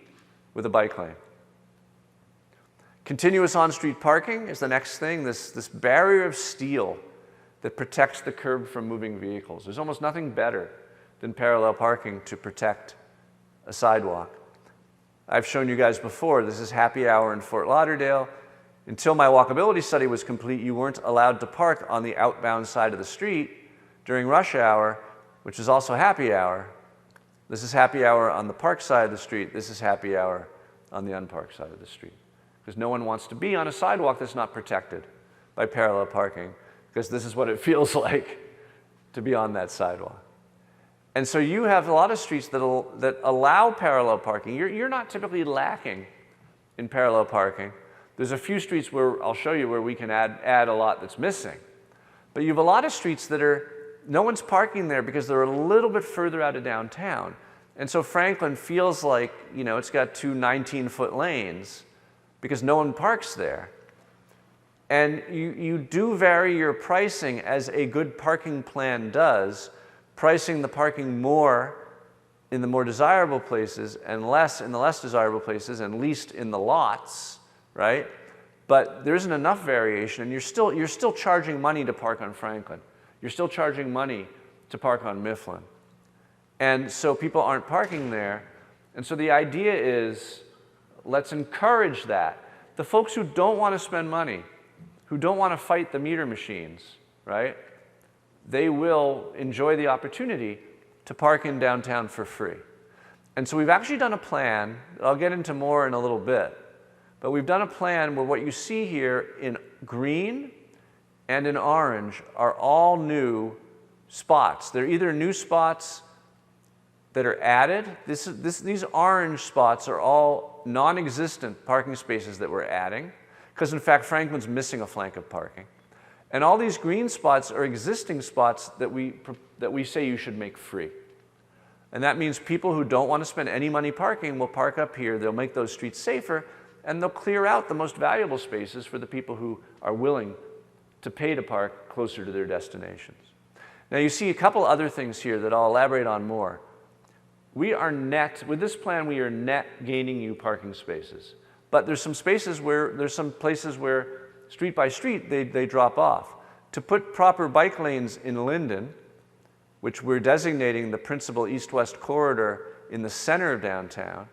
with a bike lane. Continuous on-street parking is the next thing, this barrier of steel that protects the curb from moving vehicles. There's almost nothing better than parallel parking to protect a sidewalk. I've shown you guys before, this is happy hour in Fort Lauderdale. Until my walkability study was complete, you weren't allowed to park on the outbound side of the street during rush hour, which is also happy hour. This is happy hour on the park side of the street. This is happy hour on the unparked side of the street. Because no one wants to be on a sidewalk that's not protected by parallel parking, because this is what it feels like to be on that sidewalk. And so you have a lot of streets that allow parallel parking. You're not typically lacking in parallel parking, There's a few streets where I'll show you where we can add a lot that's missing. But you have a lot of streets that no one's parking there because they're a little bit further out of downtown. And so Franklin feels like, it's got two 19-foot lanes because no one parks there. And you do vary your pricing as a good parking plan does, pricing the parking more in the more desirable places and less in the less desirable places and least in the lots, right? But there isn't enough variation, and you're still charging money to park on Franklin. You're still charging money to park on Mifflin. And so people aren't parking there. And so the idea is, let's encourage that. The folks who don't want to spend money, who don't want to fight the meter machines, right? They will enjoy the opportunity to park in downtown for free. And so we've actually done a plan. I'll get into more in a little bit. But we've done a plan where what you see here in green and in orange are all new spots. They're either new spots that are added. These orange spots are all non-existent parking spaces that we're adding, because in fact Franklin's missing a flank of parking. And all these green spots are existing spots that we say you should make free. And that means people who don't want to spend any money parking will park up here. They'll make those streets safer, and they'll clear out the most valuable spaces for the people who are willing to pay to park closer to their destinations. Now you see a couple other things here that I'll elaborate on more. With this plan, we are net gaining you parking spaces. But there's some places where street by street they drop off. To put proper bike lanes in Linden, which we're designating the principal east-west corridor in the center of downtown,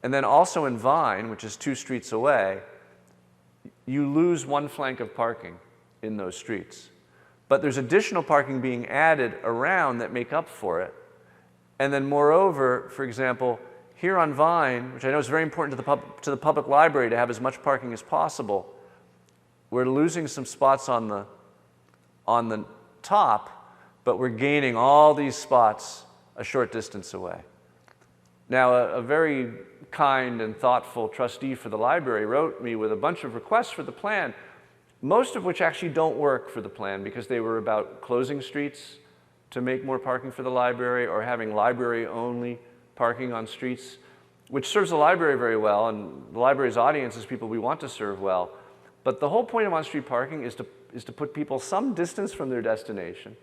and then also in Vine, which is 2 streets away, you lose one flank of parking in those streets. But there's additional parking being added around that make up for it. And then moreover, for example, here on Vine, which I know is very important to the public library to have as much parking as possible, we're losing some spots on the top, but we're gaining all these spots a short distance away. Now, a very kind and thoughtful trustee for the library wrote me with a bunch of requests for the plan, most of which actually don't work for the plan because they were about closing streets to make more parking for the library or having library-only parking on streets, which serves the library very well, and the library's audience is people we want to serve well. But the whole point of on-street parking is to put people some distance from their destination,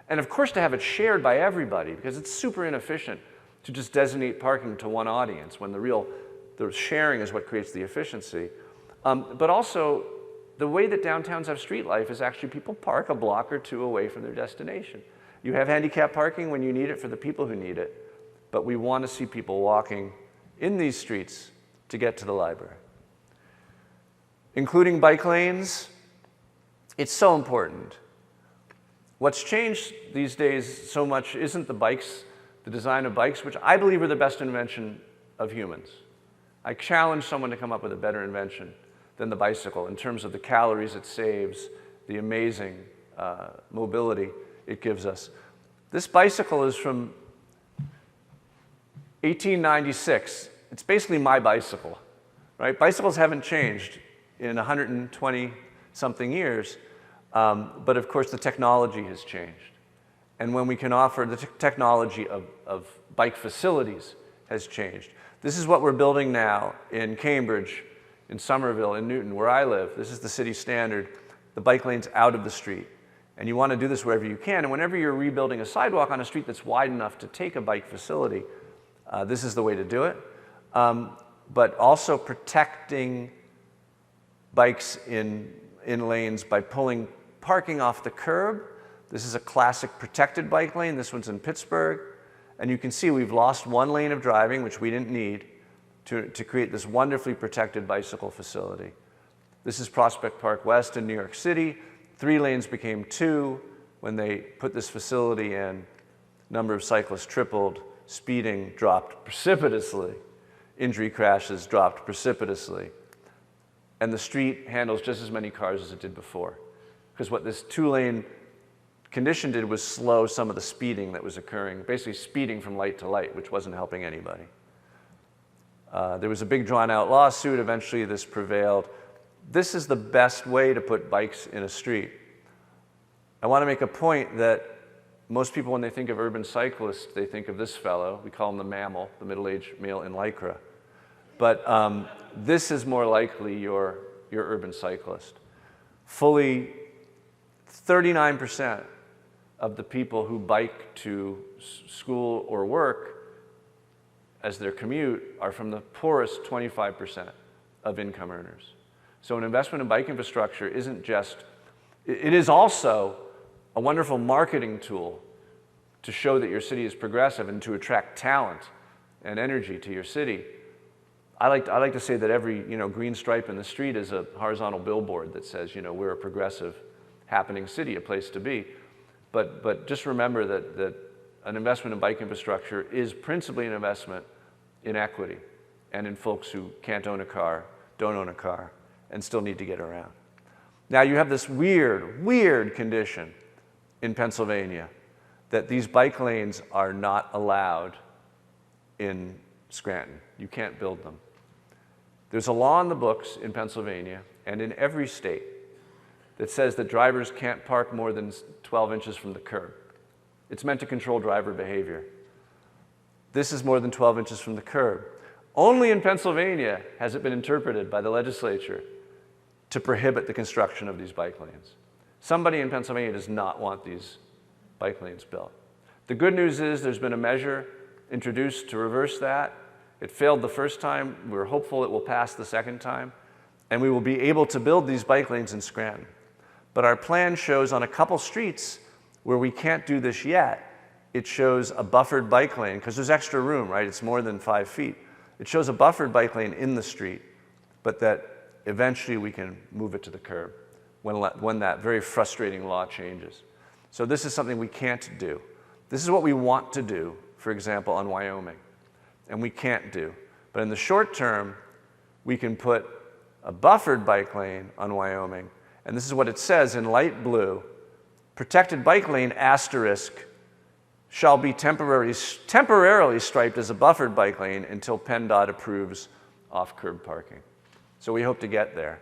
and of course to have it shared by everybody, because it's super inefficient to just designate parking to one audience when the sharing is what creates the efficiency. But also, the way that downtowns have street life is actually people park a block or two away from their destination. You have handicap parking when you need it for the people who need it, but we want to see people walking in these streets to get to the library. Including bike lanes, it's so important. What's changed these days so much isn't the design of bikes, which I believe are the best invention of humans. I challenge someone to come up with a better invention than the bicycle in terms of the calories it saves, the amazing mobility it gives us. This bicycle is from 1896. It's basically my bicycle, right? Bicycles haven't changed in 120-something years, but of course the technology has changed. And when we can offer the technology of bike facilities has changed. This is what we're building now in Cambridge, in Somerville, in Newton, where I live. This is the city standard, the bike lanes out of the street. And you want to do this wherever you can. And whenever you're rebuilding a sidewalk on a street that's wide enough to take a bike facility, this is the way to do it. But also protecting bikes in lanes by pulling parking off the curb. This is a classic protected bike lane. This one's in Pittsburgh. And you can see we've lost one lane of driving, which we didn't need, to create this wonderfully protected bicycle facility. This is Prospect Park West in New York City. 3 lanes became 2 when they put this facility in. Number of cyclists tripled. Speeding dropped precipitously. Injury crashes dropped precipitously. And the street handles just as many cars as it did before. Because what this 2-lane condition did was slow some of the speeding that was occurring, basically speeding from light to light, which wasn't helping anybody. There was a big drawn-out lawsuit. Eventually this prevailed. this is the best way to put bikes in a street. I want to make a point that most people, when they think of urban cyclists, they think of this fellow. We call him the mammal, the middle-aged male in Lycra. But this is more likely your urban cyclist. Fully 39% of the people who bike to school or work as their commute are from the poorest 25% of income earners. So an investment in bike infrastructure isn't just, it is also a wonderful marketing tool to show that your city is progressive and to attract talent and energy to your city. I like to say that every green stripe in the street is a horizontal billboard that says we're a progressive, happening city, a place to be. But just remember that an investment in bike infrastructure is principally an investment in equity and in folks who can't own a car, don't own a car, and still need to get around. Now you have this weird condition in Pennsylvania that these bike lanes are not allowed in Scranton. You can't build them. There's a law in the books in Pennsylvania and in every state that says that drivers can't park more than 12 inches from the curb. It's meant to control driver behavior. This is more than 12 inches from the curb. Only in Pennsylvania has it been interpreted by the legislature to prohibit the construction of these bike lanes. Somebody in Pennsylvania does not want these bike lanes built. The good news is there's been a measure introduced to reverse that. It failed the first time. We're hopeful it will pass the second time, and we will be able to build these bike lanes in Scranton. But our plan shows on a couple streets where we can't do this yet, it shows a buffered bike lane, because there's extra room, right? It's more than 5 feet. It shows a buffered bike lane in the street, but that eventually we can move it to the curb when that very frustrating law changes. So this is something we can't do. This is what we want to do, for example, on Wyoming, and we can't do. But in the short term, we can put a buffered bike lane on Wyoming, and this is what it says in light blue: protected bike lane asterisk shall be temporarily striped as a buffered bike lane until PennDOT approves off-curb parking. So we hope to get there.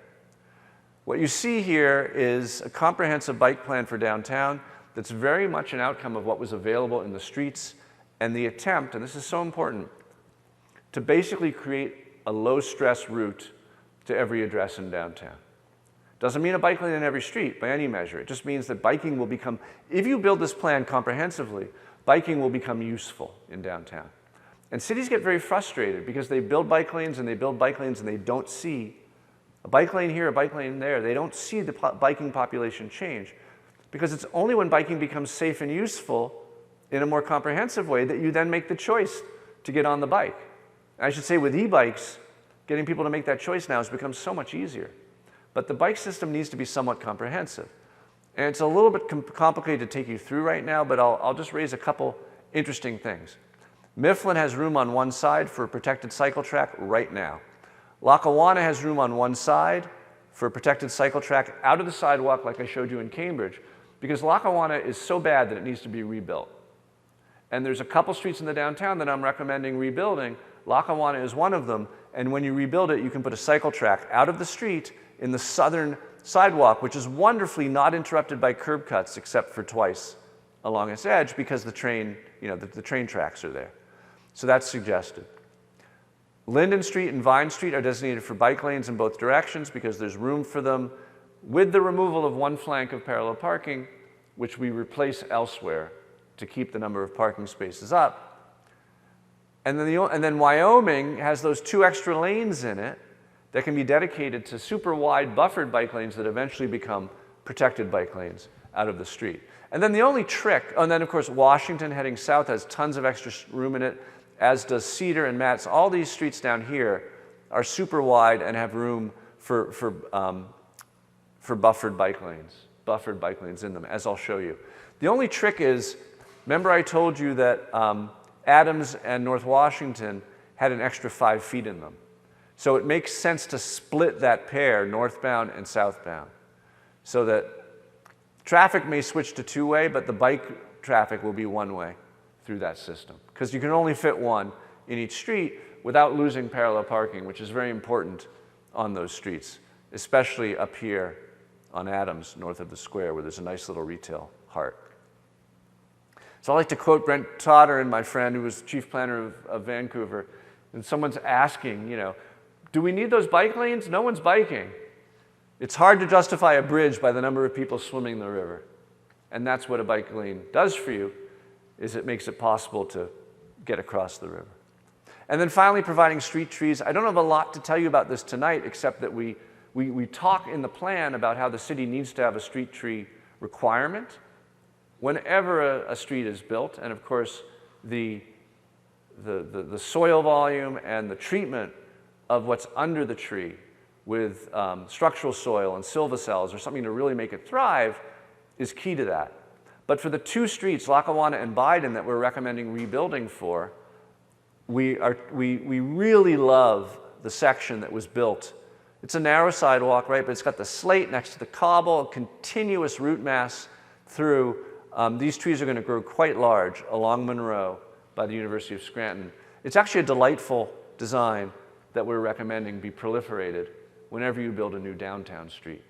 What you see here is a comprehensive bike plan for downtown that's very much an outcome of what was available in the streets and the attempt, and this is so important, to basically create a low-stress route to every address in downtown. Doesn't mean a bike lane in every street by any measure. It just means that biking will become, if you build this plan comprehensively, biking will become useful in downtown. And cities get very frustrated because they build bike lanes and they build bike lanes and they don't see a bike lane here, a bike lane there. They don't see the biking population change, because it's only when biking becomes safe and useful in a more comprehensive way that you then make the choice to get on the bike. And I should say with e-bikes, getting people to make that choice now has become so much easier. But the bike system needs to be somewhat comprehensive. And it's a little bit complicated to take you through right now, but I'll just raise a couple interesting things. Mifflin has room on one side for a protected cycle track right now. Lackawanna has room on one side for a protected cycle track out of the sidewalk like I showed you in Cambridge, because Lackawanna is so bad that it needs to be rebuilt. And there's a couple streets in the downtown that I'm recommending rebuilding. Lackawanna is one of them, and when you rebuild it, you can put a cycle track out of the street in the southern sidewalk, which is wonderfully not interrupted by curb cuts except for twice along its edge, because the train, the train tracks are there. So that's suggested. Linden Street and Vine Street are designated for bike lanes in both directions because there's room for them, with the removal of one flank of parallel parking, which we replace elsewhere to keep the number of parking spaces up. And then Wyoming has those 2 extra lanes in it that can be dedicated to super wide buffered bike lanes that eventually become protected bike lanes out of the street. And then the only trick, and then of course Washington heading south has tons of extra room in it, as does Cedar and Matz. All these streets down here are super wide and have room for buffered bike lanes in them, as I'll show you. The only trick is, remember I told you that Adams and North Washington had an extra 5 feet in them. So it makes sense to split that pair, northbound and southbound, so that traffic may switch to 2-way, but the bike traffic will be 1-way through that system, because you can only fit one in each street without losing parallel parking, which is very important on those streets. especially up here on Adams, north of the square, where there's a nice little retail heart. So I like to quote Brent Totter, and my friend who was chief planner of Vancouver, and someone's asking, do we need those bike lanes? No one's biking. It's hard to justify a bridge by the number of people swimming the river. And that's what a bike lane does for you, is it makes it possible to get across the river. And then finally, providing street trees. I don't have a lot to tell you about this tonight, except that we talk in the plan about how the city needs to have a street tree requirement whenever a street is built. And of course, the soil volume and the treatment of what's under the tree with structural soil and silvicells or something to really make it thrive is key to that. But for the two streets, Lackawanna and Biden, that we're recommending rebuilding for, we really love the section that was built. It's a narrow sidewalk, right? But it's got the slate next to the cobble, a continuous root mass through. These trees are going to grow quite large along Monroe by the University of Scranton. It's actually a delightful design that we're recommending be proliferated whenever you build a new downtown street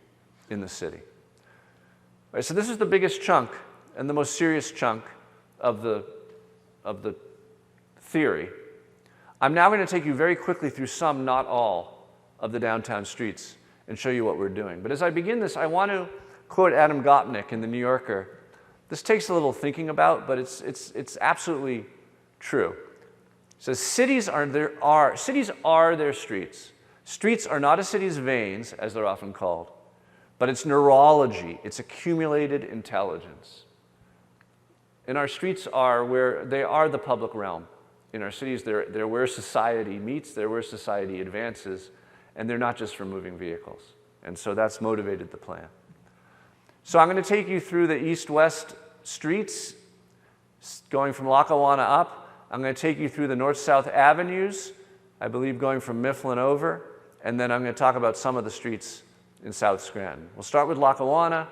in the city. All right, so this is the biggest chunk and the most serious chunk of the theory. I'm now going to take you very quickly through some, not all, of the downtown streets and show you what we're doing. But as I begin this, I want to quote Adam Gopnik in The New Yorker. This takes a little thinking about, but it's absolutely true. It says, cities are their streets. Streets are not a city's veins, as they're often called, but it's neurology, it's accumulated intelligence. And our streets are where they are the public realm. In our cities, they're where society meets, they're where society advances, and they're not just for moving vehicles. And so that's motivated the plan. So I'm going to take you through the east-west streets, going from Lackawanna up. I'm going to take you through the north-south avenues, I believe going from Mifflin over, and then I'm going to talk about some of the streets in South Scranton. We'll start with Lackawanna.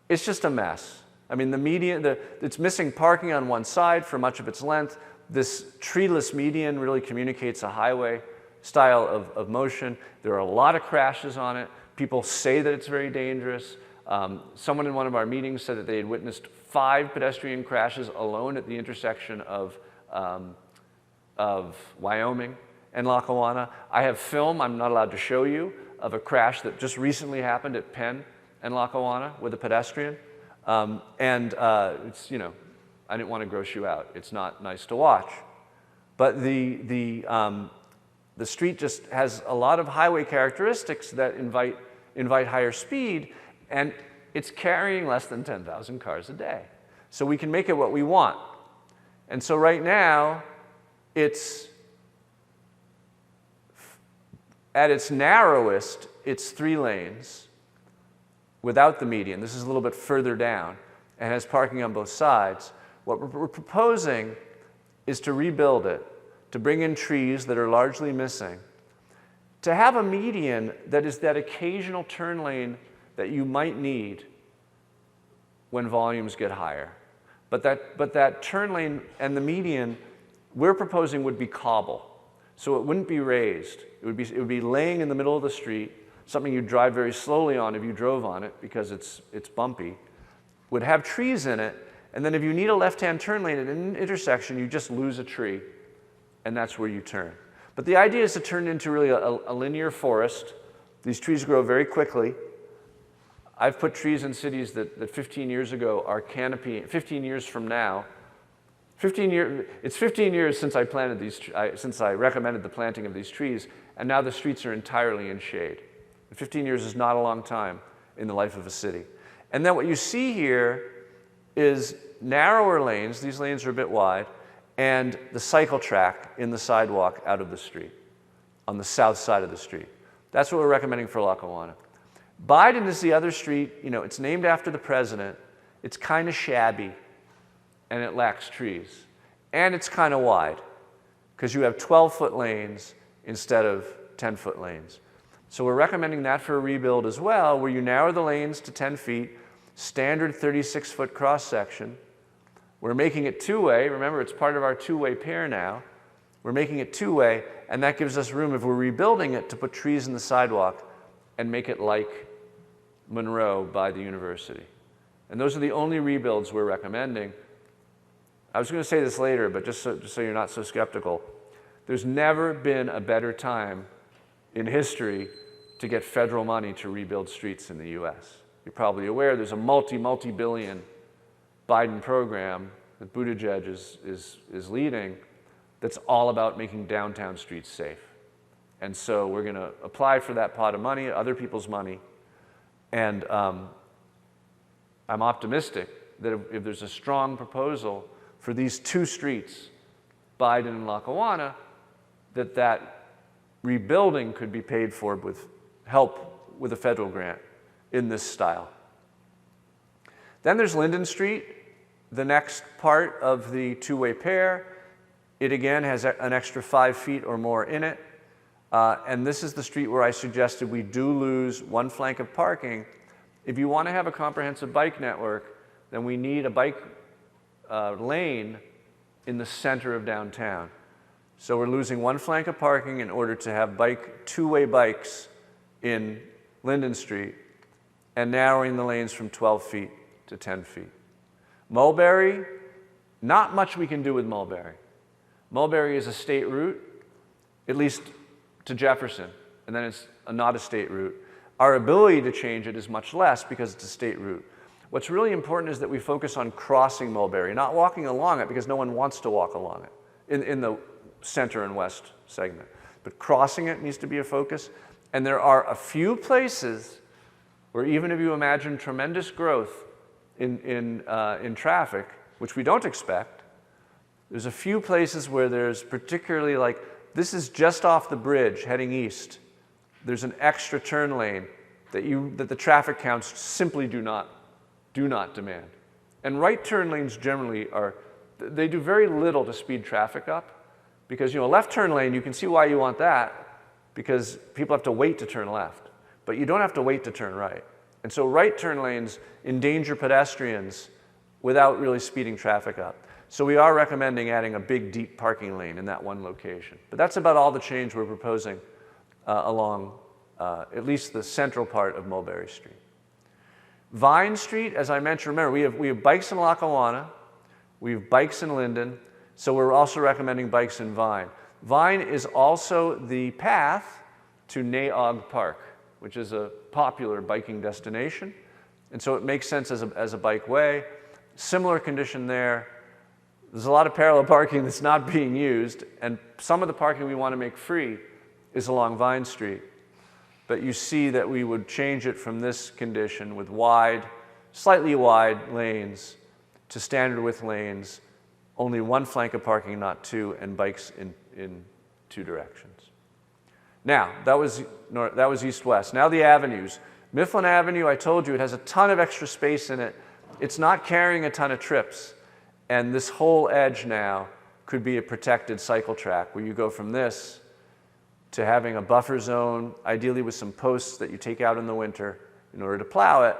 It's just a mess. I mean, it's missing parking on one side for much of its length. This treeless median really communicates a highway style of motion. There are a lot of crashes on it. People say that it's very dangerous. Someone in one of our meetings said that they had witnessed 5 pedestrian crashes alone at the intersection of Wyoming and Lackawanna. I have film I'm not allowed to show you of a crash that just recently happened at Penn and Lackawanna with a pedestrian. It's, I didn't want to gross you out. It's not nice to watch. But the street just has a lot of highway characteristics that invite higher speed, and it's carrying less than 10,000 cars a day. So we can make it what we want. And so right now, it's at its narrowest, it's 3 lanes without the median. This is a little bit further down and has parking on both sides. What we're proposing is to rebuild it, to bring in trees that are largely missing, to have a median that is that occasional turn lane that you might need when volumes get higher. But that turn lane and the median we're proposing would be cobble. So it wouldn't be raised. It would be laying in the middle of the street, something you'd drive very slowly on if you drove on it because it's bumpy. Would have trees in it, and then if you need a left-hand turn lane at an intersection, you just lose a tree, and that's where you turn. But the idea is to turn it into really a linear forest. These trees grow very quickly. I've put trees in cities that 15 years ago are canopy. 15 years from now, it's 15 years since I planted since I recommended the planting of these trees, and now the streets are entirely in shade. 15 years is not a long time in the life of a city. And then what you see here is narrower lanes. These lanes are a bit wide, and the cycle track in the sidewalk out of the street, on the south side of the street. That's what we're recommending for Lackawanna. Biden is the other street. It's named after the president. It's kind of shabby, and it lacks trees. And it's kind of wide, because you have 12-foot lanes instead of 10-foot lanes. So we're recommending that for a rebuild as well, where you narrow the lanes to 10 feet, standard 36-foot cross-section. We're making it two-way. Remember, it's part of our two-way pair now. We're making it two-way, and that gives us room, if we're rebuilding it, to put trees in the sidewalk and make it like Monroe by the university. And those are the only rebuilds we're recommending. I was going to say this later, but just so you're not so skeptical, there's never been a better time in history to get federal money to rebuild streets in the US. You're probably aware there's a multi-billion Biden program that Buttigieg is leading that's all about making downtown streets safe. And so we're going to apply for that pot of money, other people's money, and I'm optimistic that if there's a strong proposal for these two streets, Biden and Lackawanna, that rebuilding could be paid for with help with a federal grant in this style. Then there's Linden Street, the next part of the two-way pair. It again has an extra 5 feet or more in it. And this is the street where I suggested we do lose one flank of parking. If you want to have a comprehensive bike network, then we need a bike lane in the center of downtown. So we're losing one flank of parking in order to have two-way bikes in Linden Street and narrowing the lanes from 12 feet to 10 feet. Mulberry, not much we can do with Mulberry. Mulberry is a state route, at least to Jefferson, and then it's not a state route. Our ability to change it is much less because it's a state route. What's really important is that we focus on crossing Mulberry, not walking along it because no one wants to walk along it in the center and west segment. But crossing it needs to be a focus. And there are a few places where even if you imagine tremendous growth in traffic, which we don't expect, there's a few places where there's particularly like, this is just off the bridge heading east. There's an extra turn lane that the traffic counts simply do not demand. And right turn lanes generally they do very little to speed traffic up because, a left turn lane, you can see why you want that because people have to wait to turn left, but you don't have to wait to turn right. And so right turn lanes endanger pedestrians without really speeding traffic up. So we are recommending adding a big, deep parking lane in that one location. But that's about all the change we're proposing along at least the central part of Mulberry Street. Vine Street, as I mentioned, remember, we have bikes in Lackawanna, we have bikes in Linden, so we're also recommending bikes in Vine. Vine is also the path to Naog Park, which is a popular biking destination. And so it makes sense as a bike way. Similar condition there. There's a lot of parallel parking that's not being used, and some of the parking we want to make free is along Vine Street. But you see that we would change it from this condition with slightly wide lanes to standard width lanes, only one flank of parking, not two, and bikes in two directions. Now, that was east-west. Now the avenues. Mifflin Avenue, I told you, it has a ton of extra space in it. It's not carrying a ton of trips. And this whole edge now could be a protected cycle track where you go from this to having a buffer zone, ideally with some posts that you take out in the winter in order to plow it,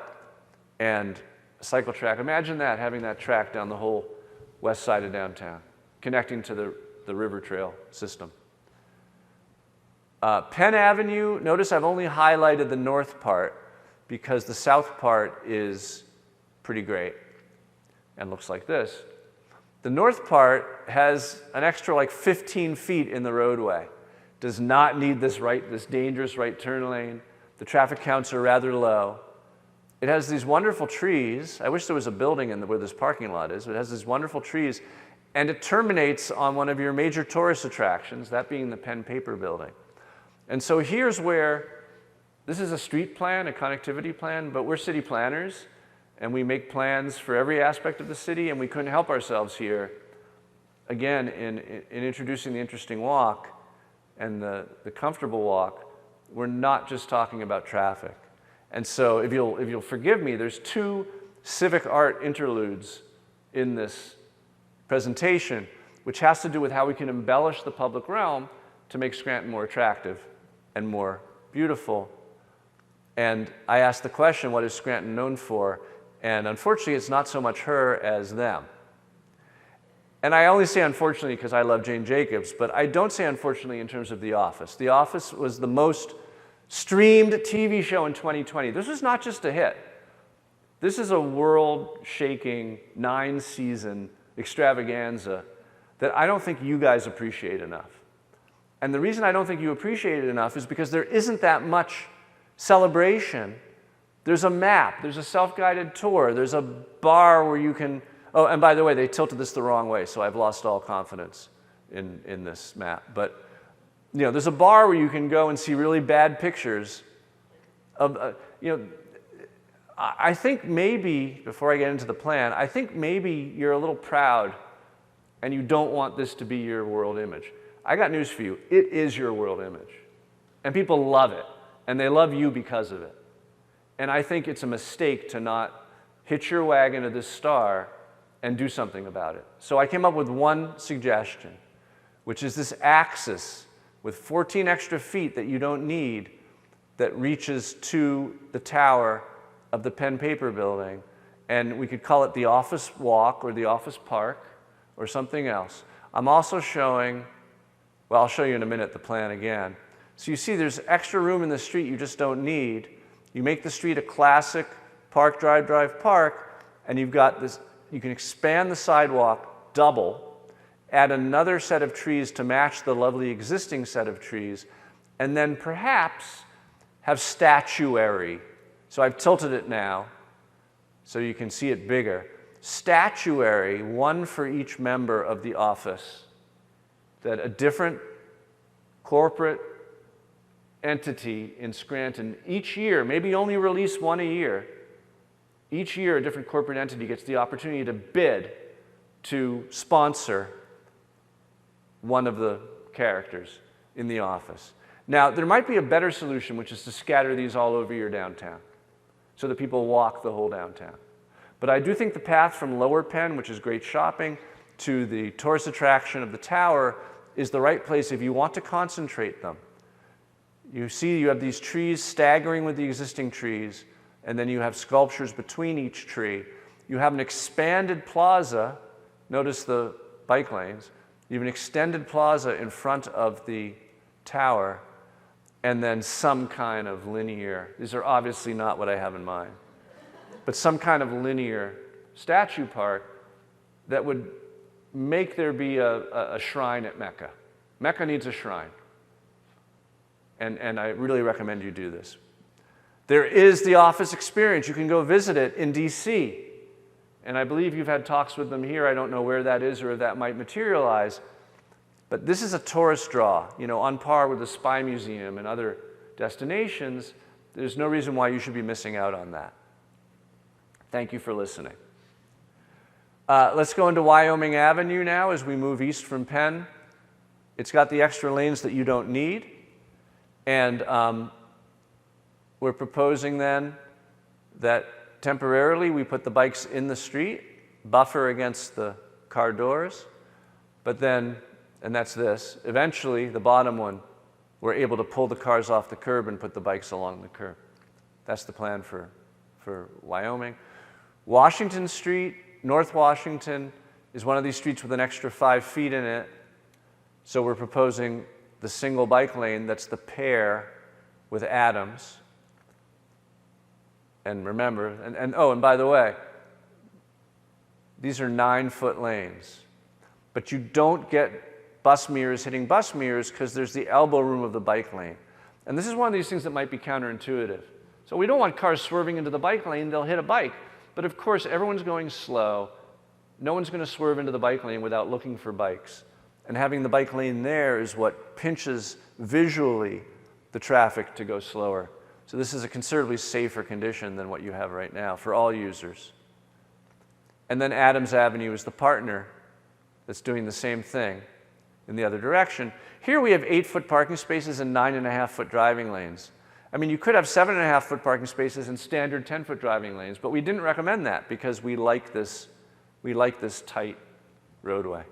and a cycle track. Imagine that, having that track down the whole west side of downtown, connecting to the river trail system. Penn Avenue, notice I've only highlighted the north part because the south part is pretty great and looks like this. The north part has an extra like 15 feet in the roadway. Does not need this dangerous right turn lane. The traffic counts are rather low. It has these wonderful trees. I wish there was a building where this parking lot is. But it has these wonderful trees. And it terminates on one of your major tourist attractions, that being the Penn Paper Building. And so here's where, this is a street plan, a connectivity plan, but we're city planners, and we make plans for every aspect of the city, and we couldn't help ourselves here, again, in introducing the interesting walk and the comfortable walk. We're not just talking about traffic. And so if you'll forgive me, there's two civic art interludes in this presentation, which has to do with how we can embellish the public realm to make Scranton more attractive and more beautiful. And I asked the question, what is Scranton known for? And unfortunately, it's not so much her as them. And I only say unfortunately because I love Jane Jacobs, but I don't say unfortunately in terms of The Office. The Office was the most Streamed TV show in 2020. This was not just a hit. This is a world-shaking 9-season extravaganza that I don't think you guys appreciate enough. And the reason I don't think you appreciate it enough is because there isn't that much celebration. There's a map, there's a self-guided tour, there's a bar where you can, oh, and by the way, they tilted this the wrong way, so I've lost all confidence in this map. But, you know, there's a bar where you can go and see really bad pictures of, you know, I think maybe, before I get into the plan, I think maybe you're a little proud and you don't want this to be your world image. I got news for you. It is your world image. And people love it. And they love you because of it. And I think it's a mistake to not hitch your wagon to this star and do something about it. So I came up with one suggestion, which is this axis with 14 extra feet that you don't need that reaches to the tower of the pen paper building. And we could call it the office walk or the office park or something else. I'm also showing, well, I'll show you in a minute the plan again. So you see there's extra room in the street you just don't need. You make the street a classic park, drive, drive, park, and you've got this, you can expand the sidewalk double, add another set of trees to match the lovely existing set of trees, and then perhaps have statuary. So I've tilted it now so you can see it bigger. Statuary, one for each member of the office, that a different corporate entity in Scranton each year, maybe only release one a year, each year a different corporate entity gets the opportunity to bid to sponsor one of the characters in the office. Now, there might be a better solution, which is to scatter these all over your downtown so that people walk the whole downtown. But I do think the path from Lower Penn, which is great shopping, to the tourist attraction of the tower is the right place if you want to concentrate them. You see you have these trees staggering with the existing trees, and then you have sculptures between each tree. You have an expanded plaza. Notice the bike lanes. You have an extended plaza in front of the tower, and then some kind of linear, these are obviously not what I have in mind, but some kind of linear statue park that would make there be a shrine at Mecca. Mecca needs a shrine. And I really recommend you do this. There is the office experience. You can go visit it in DC. And I believe you've had talks with them here. I don't know where that is or if that might materialize. But this is a tourist draw, you know, on par with the Spy Museum and other destinations. There's no reason why you should be missing out on that. Thank you for listening. Let's go into Wyoming Avenue now as we move east from Penn. It's got the extra lanes that you don't need. And we're proposing then that temporarily we put the bikes in the street, buffer against the car doors, but then, and that's this, eventually the bottom one, we're able to pull the cars off the curb and put the bikes along the curb. That's the plan for Wyoming. Washington Street, North Washington, is one of these streets with an extra 5 feet in it. So we're proposing the single bike lane that's the pair with Adams. And remember, and by the way, these are 9-foot lanes. But you don't get bus mirrors hitting bus mirrors because there's the elbow room of the bike lane. And this is one of these things that might be counterintuitive. So we don't want cars swerving into the bike lane, they'll hit a bike. But of course, everyone's going slow. No one's going to swerve into the bike lane without looking for bikes. And having the bike lane there is what pinches visually the traffic to go slower. So this is a considerably safer condition than what you have right now for all users. And then Adams Avenue is the partner that's doing the same thing in the other direction. Here we have 8-foot parking spaces and 9.5-foot driving lanes. I mean, you could have 7.5-foot parking spaces and standard 10-foot driving lanes, but we didn't recommend that because we like this tight roadway.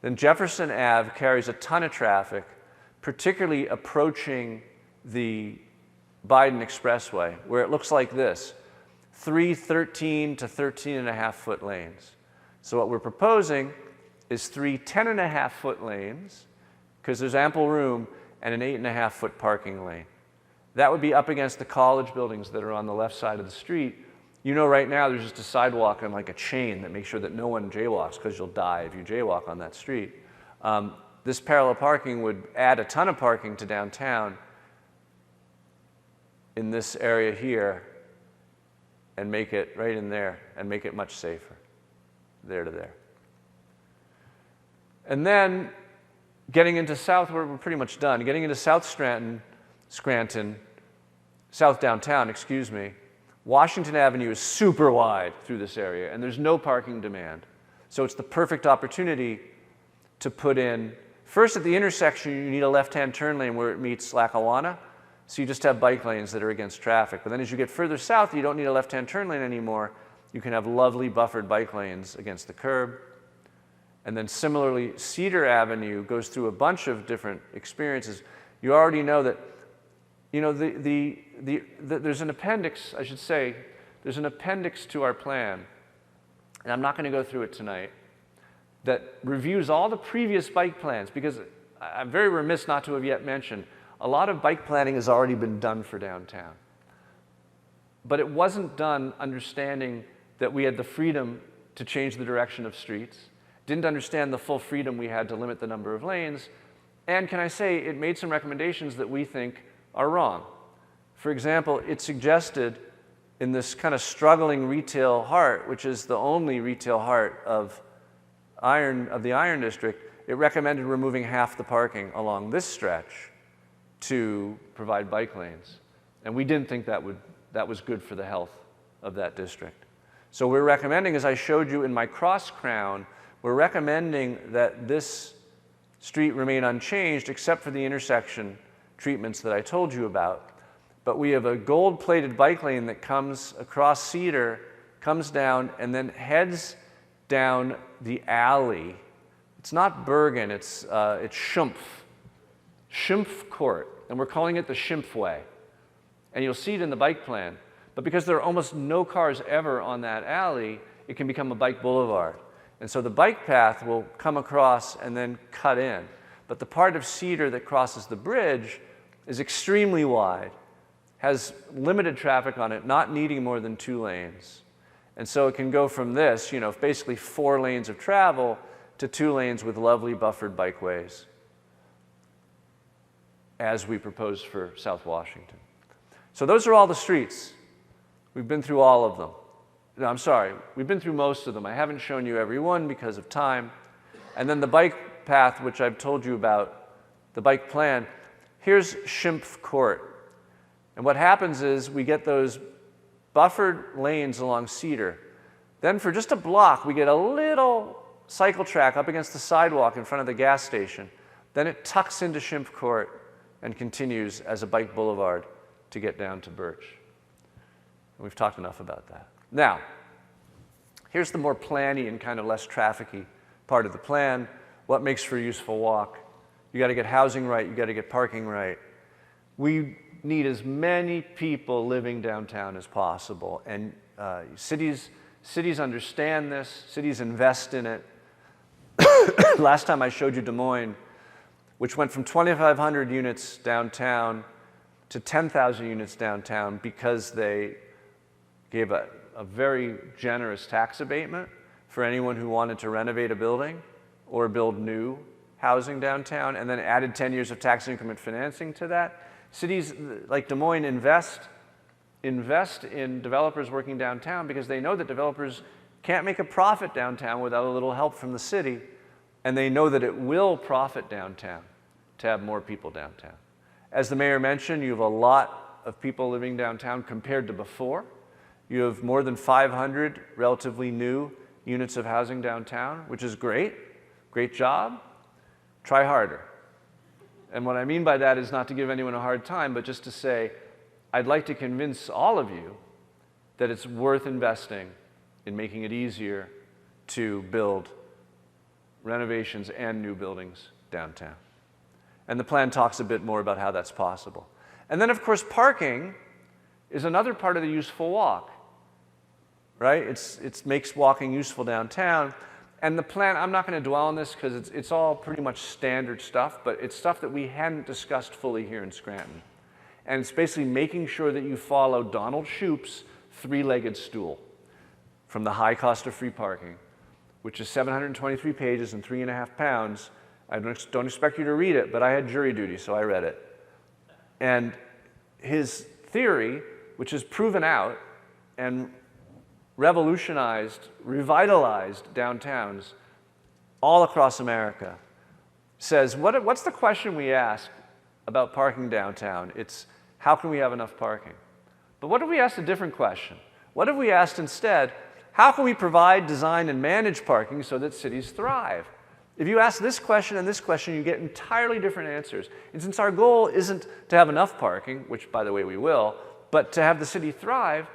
Then Jefferson Ave carries a ton of traffic, particularly approaching the Biden Expressway, where it looks like this, 3 13 to 13.5-foot lanes. So what we're proposing is 3 10.5-foot lanes, because there's ample room, and an 8.5-foot parking lane. That would be up against the college buildings that are on the left side of the street. You know, right now there's just a sidewalk and like a chain that makes sure that no one jaywalks, because you'll die if you jaywalk on that street. This parallel parking would add a ton of parking to downtown in this area here and make it right in there and make it much safer, there to there. And then getting into South, we're pretty much done. Getting into South Scranton, South Downtown, excuse me, Washington Avenue is super wide through this area, and there's no parking demand. So it's the perfect opportunity to put in, first at the intersection, you need a left-hand turn lane where it meets Lackawanna. So you just have bike lanes that are against traffic. But then as you get further south, you don't need a left-hand turn lane anymore. You can have lovely buffered bike lanes against the curb. And then similarly, Cedar Avenue goes through a bunch of different experiences. You already know that, you know, there's an appendix, I should say, there's an appendix to our plan, and I'm not going to go through it tonight, that reviews all the previous bike plans, because I'm very remiss not to have yet mentioned, a lot of bike planning has already been done for downtown. But it wasn't done understanding that we had the freedom to change the direction of streets, didn't understand the full freedom we had to limit the number of lanes, and can I say, it made some recommendations that we think are wrong. For example, it suggested in this kind of struggling retail heart, which is the only retail heart of the Iron District, it recommended removing half the parking along this stretch to provide bike lanes. And we didn't think that was good for the health of that district. So we're recommending, as I showed you in my cross crown, we're recommending that this street remain unchanged except for the intersection treatments that I told you about. But we have a gold-plated bike lane that comes across Cedar, comes down, and then heads down the alley. It's not Bergen, it's Schimpf Court, and we're calling it the Schimpf Way. And you'll see it in the bike plan. But because there are almost no cars ever on that alley, it can become a bike boulevard. And so the bike path will come across and then cut in. But the part of Cedar that crosses the bridge is extremely wide, has limited traffic on it, not needing more than 2 lanes. And so it can go from this, you know, basically 4 lanes of travel to 2 lanes with lovely buffered bikeways, as we proposed for South Washington. So those are all the streets. We've been through all of them. No, I'm sorry, we've been through most of them. I haven't shown you every one because of time. And then the bike path, which I've told you about, the bike plan, here's Schimpf Court. And what happens is we get those buffered lanes along Cedar. Then for just a block, we get a little cycle track up against the sidewalk in front of the gas station. Then it tucks into Schimpf Court and continues as a bike boulevard to get down to Birch. And we've talked enough about that. Now, here's the more planny and kind of less trafficky part of the plan. What makes for a useful walk? You got to get housing right, you got to get parking right. We need as many people living downtown as possible, and cities understand this, cities invest in it. Last time I showed you Des Moines, which went from 2,500 units downtown to 10,000 units downtown because they gave a very generous tax abatement for anyone who wanted to renovate a building or build new housing downtown, and then added 10 years of tax increment financing to that. Cities like Des Moines invest in developers working downtown because they know that developers can't make a profit downtown without a little help from the city, and they know that it will profit downtown to have more people downtown. As the mayor mentioned, you have a lot of people living downtown compared to before. You have more than 500 relatively new units of housing downtown, which is great. Great job. Try harder. And what I mean by that is not to give anyone a hard time, but just to say, I'd like to convince all of you that it's worth investing in making it easier to build renovations and new buildings downtown. And the plan talks a bit more about how that's possible. And then, of course, parking is another part of the useful walk, right? It makes walking useful downtown. And the plan, I'm not going to dwell on this because it's all pretty much standard stuff, but it's stuff that we hadn't discussed fully here in Scranton. And it's basically making sure that you follow Donald Shoup's three-legged stool from the high cost of free parking, which is 723 pages and 3.5 pounds. I don't expect you to read it, but I had jury duty, so I read it. And his theory, which is proven out and revolutionized, revitalized downtowns all across America, says, what's the question we ask about parking downtown? It's, how can we have enough parking? But what if we asked a different question? What if we asked instead, how can we provide, design, and manage parking so that cities thrive? If you ask this question and this question, you get entirely different answers. And since our goal isn't to have enough parking, which, by the way, we will, but to have the city thrive,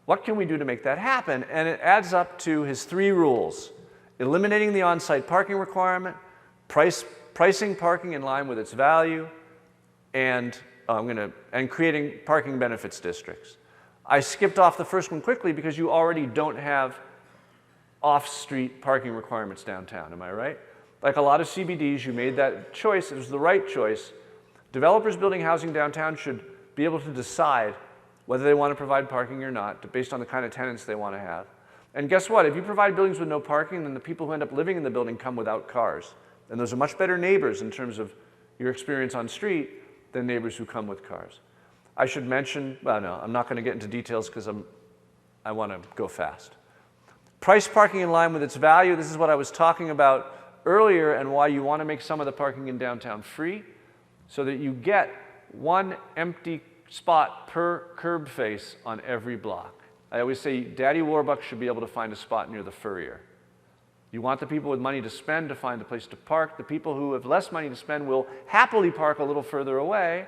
what can we do to make that happen? And it adds up to his 3 rules: eliminating the on-site parking requirement, pricing parking in line with its value, and creating parking benefits districts. I skipped off the first one quickly because you already don't have off-street parking requirements downtown, am I right? Like a lot of CBDs, you made that choice. It was the right choice. Developers building housing downtown should be able to decide whether they want to provide parking or not, based on the kind of tenants they want to have. And guess what? If you provide buildings with no parking, then the people who end up living in the building come without cars. And those are much better neighbors in terms of your experience on street than neighbors who come with cars. I should mention, well, no, I'm not going to get into details because I want to go fast. Price parking in line with its value. This is what I was talking about earlier and why you want to make some of the parking in downtown free, so that you get one empty spot per curb face on every block. I always say Daddy Warbucks should be able to find a spot near the Furrier. You want the people with money to spend to find a place to park. The people who have less money to spend will happily park a little further away,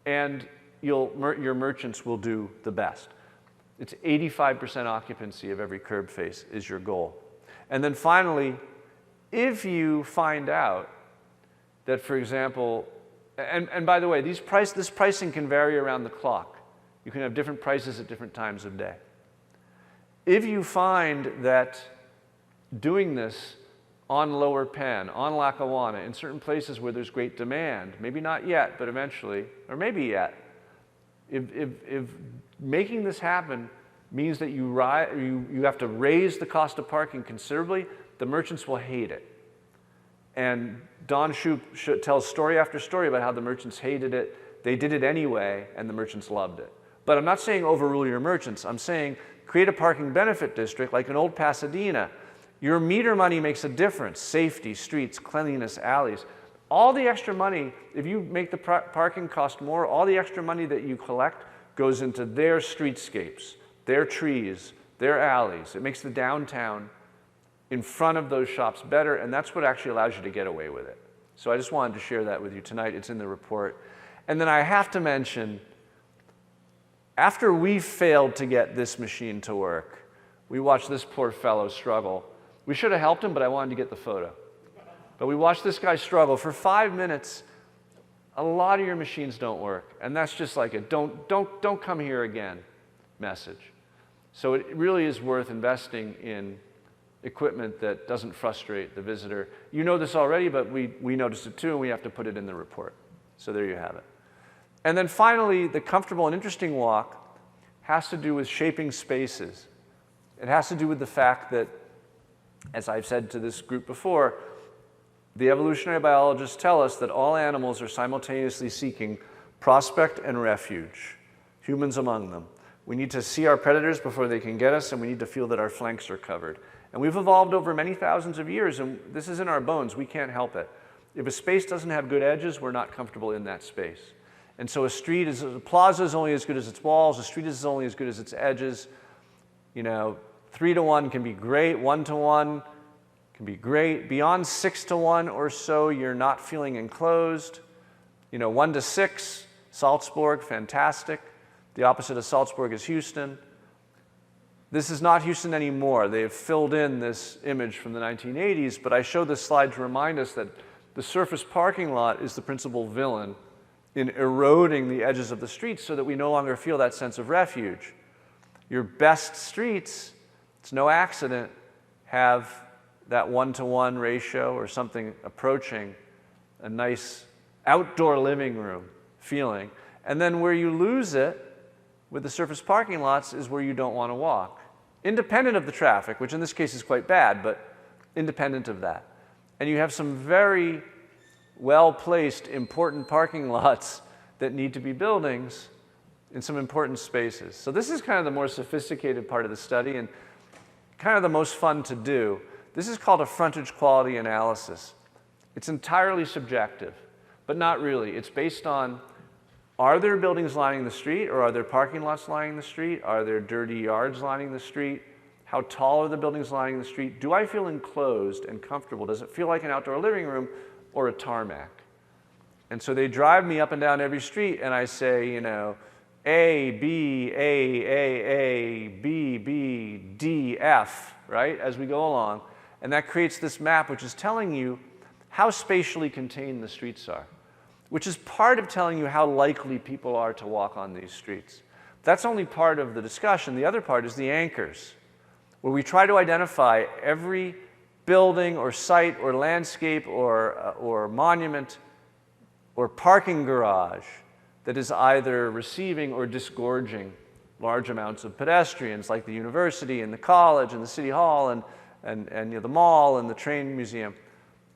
and your merchants will do the best. It's 85% occupancy of every curb face is your goal. And then finally, if you find out that, for example, and by the way, this pricing can vary around the clock. You can have different prices at different times of day. If you find that doing this on Lower Penn, on Lackawanna, in certain places where there's great demand, maybe not yet, but eventually, or maybe yet, if making this happen means that you have to raise the cost of parking considerably, the merchants will hate it. And Don Shoup tells story after story about how the merchants hated it. They did it anyway, and the merchants loved it. But I'm not saying overrule your merchants. I'm saying create a parking benefit district like in Old Pasadena. Your meter money makes a difference. Safety, streets, cleanliness, alleys. All the extra money, if you make the parking cost more, all the extra money that you collect goes into their streetscapes, their trees, their alleys. It makes the downtown in front of those shops better, and that's what actually allows you to get away with it. So I just wanted to share that with you tonight. It's in the report. And then I have to mention, after we failed to get this machine to work, we watched this poor fellow struggle. We should have helped him, but I wanted to get the photo. But we watched this guy struggle for 5 minutes. A lot of your machines don't work, and that's just like a don't come here again message. So it really is worth investing in equipment that doesn't frustrate the visitor. You know this already, but we noticed it too, and we have to put it in the report. So there you have it. And then finally, the comfortable and interesting walk has to do with shaping spaces. It has to do with the fact that, as I've said to this group before, the evolutionary biologists tell us that all animals are simultaneously seeking prospect and refuge, humans among them. We need to see our predators before they can get us, and we need to feel that our flanks are covered. And we've evolved over many thousands of years, and this is in our bones. We can't help it. If a space doesn't have good edges, we're not comfortable in that space. And so a plaza is only as good as its walls. A street is only as good as its edges. 3-to-1 can be great. 1-to-1 can be great. Beyond 6-to-1 or so, you're not feeling enclosed. 1-to-6, Salzburg, fantastic. The opposite of Salzburg is Houston. This is not Houston anymore. They've filled in this image from the 1980s, but I show this slide to remind us that the surface parking lot is the principal villain in eroding the edges of the streets so that we no longer feel that sense of refuge. Your best streets, it's no accident, have that 1-to-1 ratio or something approaching a nice outdoor living room feeling. And then where you lose it with the surface parking lots is where you don't want to walk, independent of the traffic, which in this case is quite bad, but independent of that. And you have some very well-placed, important parking lots that need to be buildings in some important spaces. So this is kind of the more sophisticated part of the study and kind of the most fun to do. This is called a frontage quality analysis. It's entirely subjective, but not really. It's based on, are there buildings lining the street, or are there parking lots lining the street? Are there dirty yards lining the street? How tall are the buildings lining the street? Do I feel enclosed and comfortable? Does it feel like an outdoor living room or a tarmac? And so they drive me up and down every street, and I say, you know, A, B, A, B, B, D, F, right, as we go along. And that creates this map which is telling you how spatially contained the streets are, which is part of telling you how likely people are to walk on these streets. That's only part of the discussion. The other part is the anchors, where we try to identify every building or site or landscape or monument or parking garage that is either receiving or disgorging large amounts of pedestrians, like the university and the college and the city hall and you know, the mall and the train museum.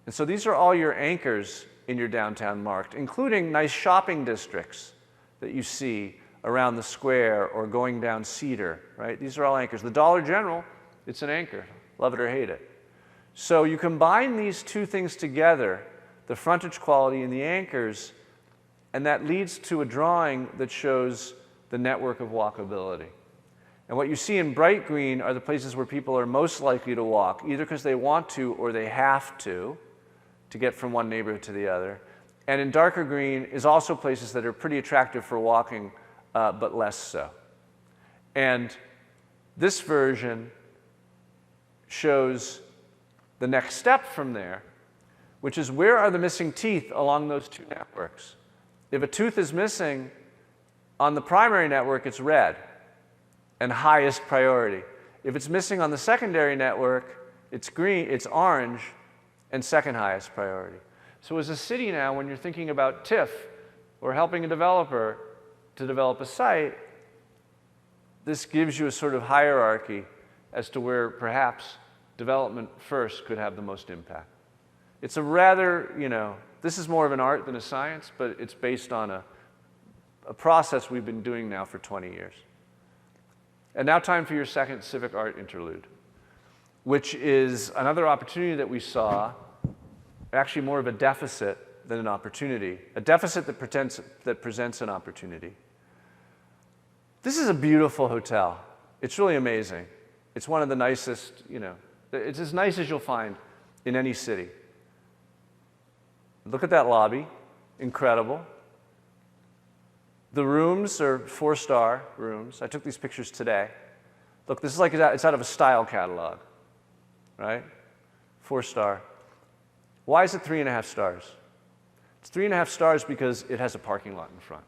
And so these are all your anchors in your downtown marked, including nice shopping districts that you see around the square or going down Cedar, right? These are all anchors. The Dollar General, it's an anchor, love it or hate it. So you combine these two things together, the frontage quality and the anchors, and that leads to a drawing that shows the network of walkability. And what you see in bright green are the places where people are most likely to walk, either because they want to or they have to get from one neighborhood to the other. And in darker green is also places that are pretty attractive for walking, but less so. And this version shows the next step from there, which is where are the missing teeth along those two networks? If a tooth is missing on the primary network, it's red and highest priority. If it's missing on the secondary network, it's green, it's orange, and second highest priority. So as a city now, when you're thinking about TIF or helping a developer to develop a site, this gives you a sort of hierarchy as to where perhaps development first could have the most impact. It's a rather, you know, this is more of an art than a science, but it's based on a process we've been doing now for 20 years. And now time for your second civic art interlude, which is another opportunity that we saw, actually more of a deficit than an opportunity, a deficit that presents an opportunity. This is a beautiful hotel. It's really amazing. It's one of the nicest, you know, it's as nice as you'll find in any city. Look at that lobby, incredible. The rooms are 4-star rooms. I took these pictures today. Look, this is like it's out of a style catalog, right? 4-star. Why is it 3.5 stars? It's 3.5 stars because it has a parking lot in front.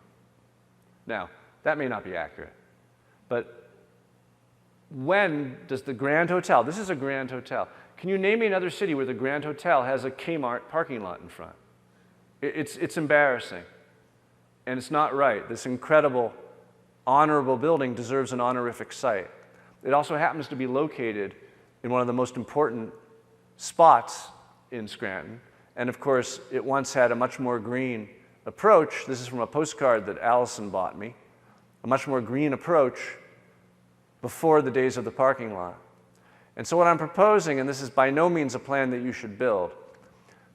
Now, that may not be accurate, but when does the Grand Hotel, this is a Grand Hotel, can you name me another city where the Grand Hotel has a Kmart parking lot in front? It's embarrassing, and it's not right. This incredible, honorable building deserves an honorific site. It also happens to be located in one of the most important spots in Scranton, and of course, it once had a much more green approach. This is from a postcard that Allison bought me, a much more green approach before the days of the parking lot. And so what I'm proposing, and this is by no means a plan that you should build,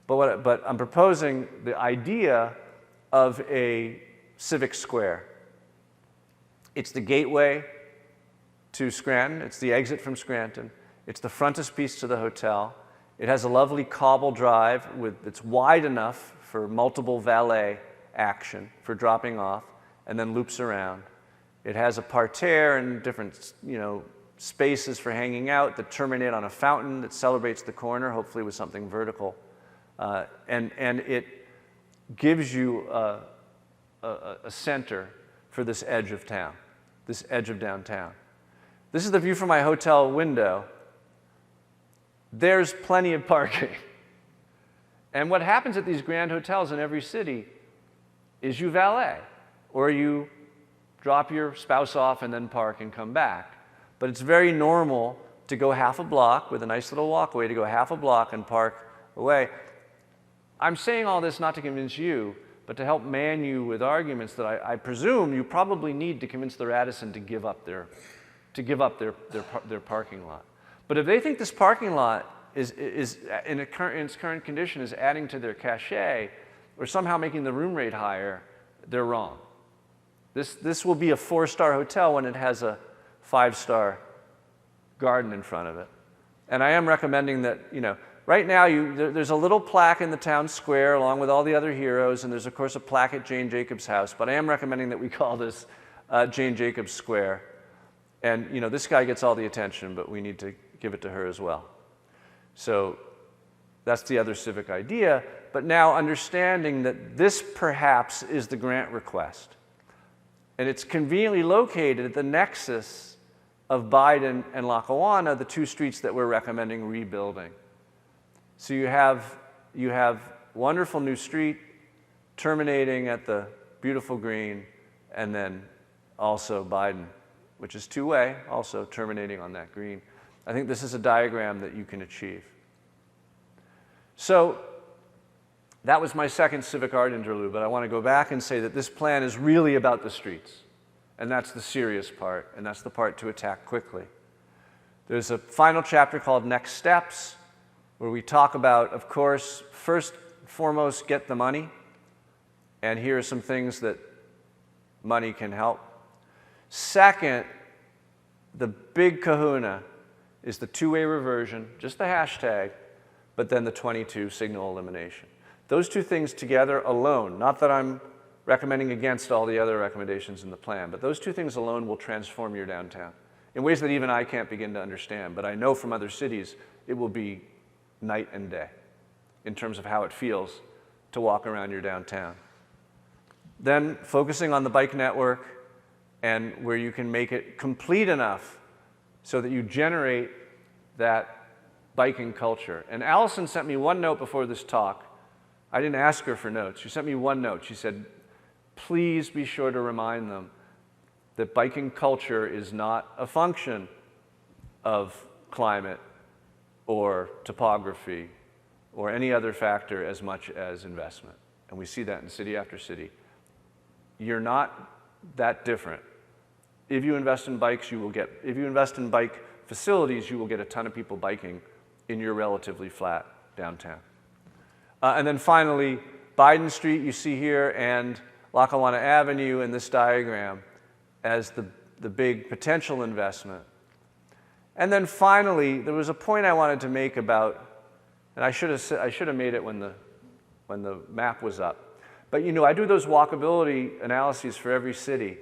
but I'm proposing the idea of a civic square. It's the gateway to Scranton. It's the exit from Scranton. It's the frontispiece to the hotel. It has a lovely cobble drive that's wide enough for multiple valet action for dropping off, and then loops around. It has a parterre and different, you know, spaces for hanging out that terminate on a fountain that celebrates the corner, hopefully with something vertical. And it gives you a center for this edge of town, this edge of downtown. This is the view from my hotel window. There's plenty of parking. And what happens at these grand hotels in every city is you valet, or you drop your spouse off and then park and come back. But it's very normal to go half a block with a nice little walkway, to go half a block and park away. I'm saying all this not to convince you, but to help man you with arguments that I presume you probably need to convince the Radisson to give up their parking lot. But if they think this parking lot is in its current condition is adding to their cachet or somehow making the room rate higher, they're wrong. This will be a 4-star hotel when it has a 5-star garden in front of it. And I am recommending that, right now there's a little plaque in the town square along with all the other heroes, and there's of course a plaque at Jane Jacobs' house, but I am recommending that we call this Jane Jacobs Square. And this guy gets all the attention, but we need to give it to her as well. So that's the other civic idea, but now understanding that this perhaps is the grant request. And it's conveniently located at the nexus of Biden and Lackawanna, the 2 streets that we're recommending rebuilding. So you have wonderful new street terminating at the beautiful green, and then also Biden, which is 2-way, also terminating on that green. I think this is a diagram that you can achieve. So that was my second civic art interlude, but I want to go back and say that this plan is really about the streets. And that's the serious part, and that's the part to attack quickly. There's a final chapter called Next Steps, where we talk about, of course, first and foremost, get the money. And here are some things that money can help. Second, the big kahuna is the 2-way reversion, just the hashtag, but then the 22 signal elimination. Those 2 things together alone, not that I'm recommending against all the other recommendations in the plan, but those 2 things alone will transform your downtown in ways that even I can't begin to understand. But I know from other cities it will be night and day in terms of how it feels to walk around your downtown. Then focusing on the bike network and where you can make it complete enough so that you generate that biking culture. And Allison sent me one note before this talk. I didn't ask her for notes. She sent me one note. She said, please be sure to remind them that biking culture is not a function of climate or topography or any other factor as much as investment. And we see that in city after city. You're not that different. If you invest in bikes, if you invest in bike facilities, you will get a ton of people biking in your relatively flat downtown. And then finally, Biden Street you see here and Lackawanna Avenue in this diagram as the big potential investment. And then finally, there was a point I wanted to make about, and I should have made it when the map was up. But I do those walkability analyses for every city,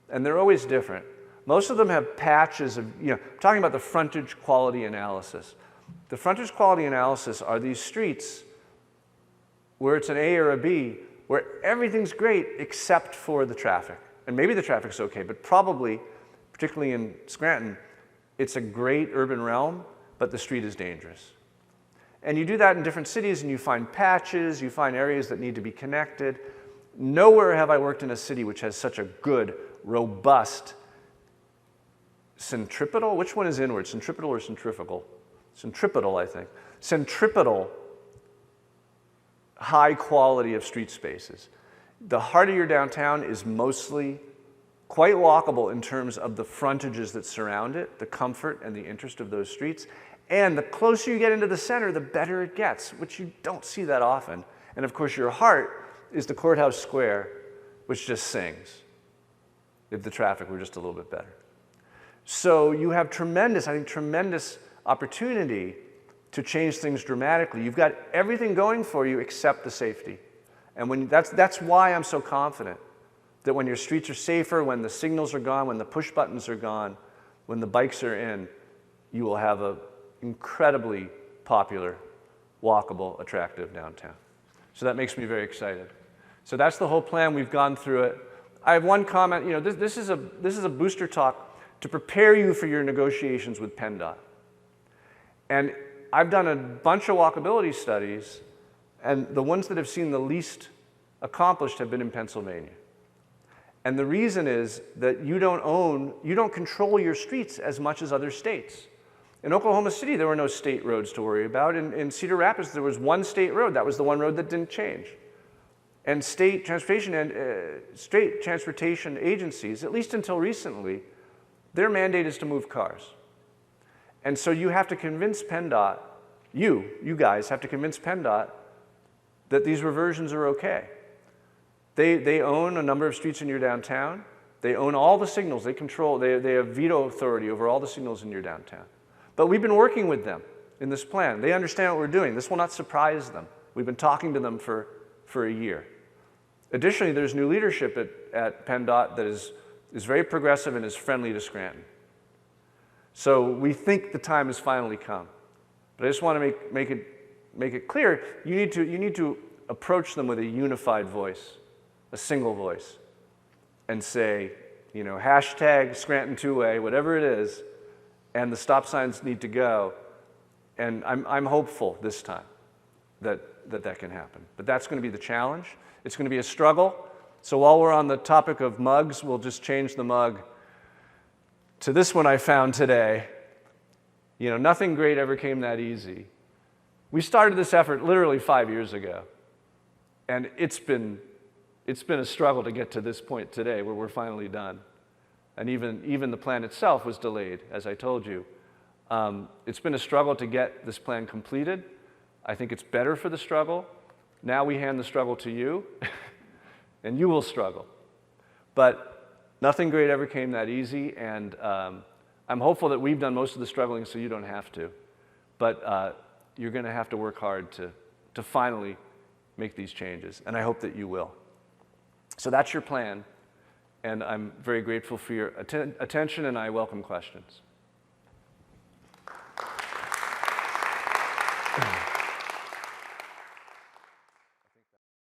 and they're always different. Most of them have patches of, I'm talking about the frontage quality analysis. The frontage quality analysis are these streets where it's an A or a B, where everything's great except for the traffic. And maybe the traffic's okay, but probably, particularly in Scranton, it's a great urban realm, but the street is dangerous. And you do that in different cities, and you find patches, you find areas that need to be connected. Nowhere have I worked in a city which has such a good, robust, centripetal, which one is inward, centripetal or centrifugal? Centripetal, I think. Centripetal high quality of street spaces. The heart of your downtown is mostly quite walkable in terms of the frontages that surround it, the comfort and the interest of those streets. And the closer you get into the center, the better it gets, which you don't see that often. And of course, your heart is the courthouse square, which just sings if the traffic were just a little bit better. So you have tremendous opportunity to change things dramatically. You've got everything going for you except the safety. And that's why I'm so confident that when your streets are safer, when the signals are gone, when the push buttons are gone, when the bikes are in, you will have an incredibly popular, walkable, attractive downtown. So that makes me very excited. So that's the whole plan. We've gone through it. I have one comment. This is a booster talk to prepare you for your negotiations with PennDOT. And I've done a bunch of walkability studies, and the ones that have seen the least accomplished have been in Pennsylvania. And the reason is that you don't control your streets as much as other states. In Oklahoma City, there were no state roads to worry about. In Cedar Rapids, there was one state road. That was the one road that didn't change. And state transportation agencies, at least until recently, their mandate is to move cars. And so you have to convince PennDOT, you guys have to convince PennDOT that these reversions are okay. They own a number of streets in your downtown. They own all the signals. They have veto authority over all the signals in your downtown. But we've been working with them in this plan. They understand what we're doing. This will not surprise them. We've been talking to them for a year. Additionally, there's new leadership at PennDOT that is very progressive and is friendly to Scranton. So we think the time has finally come. But I just want to make it clear, you need to approach them with a unified voice, a single voice, and say, hashtag Scranton two-way, whatever it is, and the stop signs need to go. And I'm hopeful this time that can happen. But that's going to be the challenge. It's going to be a struggle. So while we're on the topic of mugs, we'll just change the mug to this one I found today. Nothing great ever came that easy. We started this effort literally 5 years ago. And it's been a struggle to get to this point today where we're finally done. And even the plan itself was delayed, as I told you. It's been a struggle to get this plan completed. I think it's better for the struggle. Now we hand the struggle to you, and you will struggle. But nothing great ever came that easy, and I'm hopeful that we've done most of the struggling so you don't have to. But you're going to have to work hard to finally make these changes, and I hope that you will. So that's your plan, and I'm very grateful for your attention, and I welcome questions.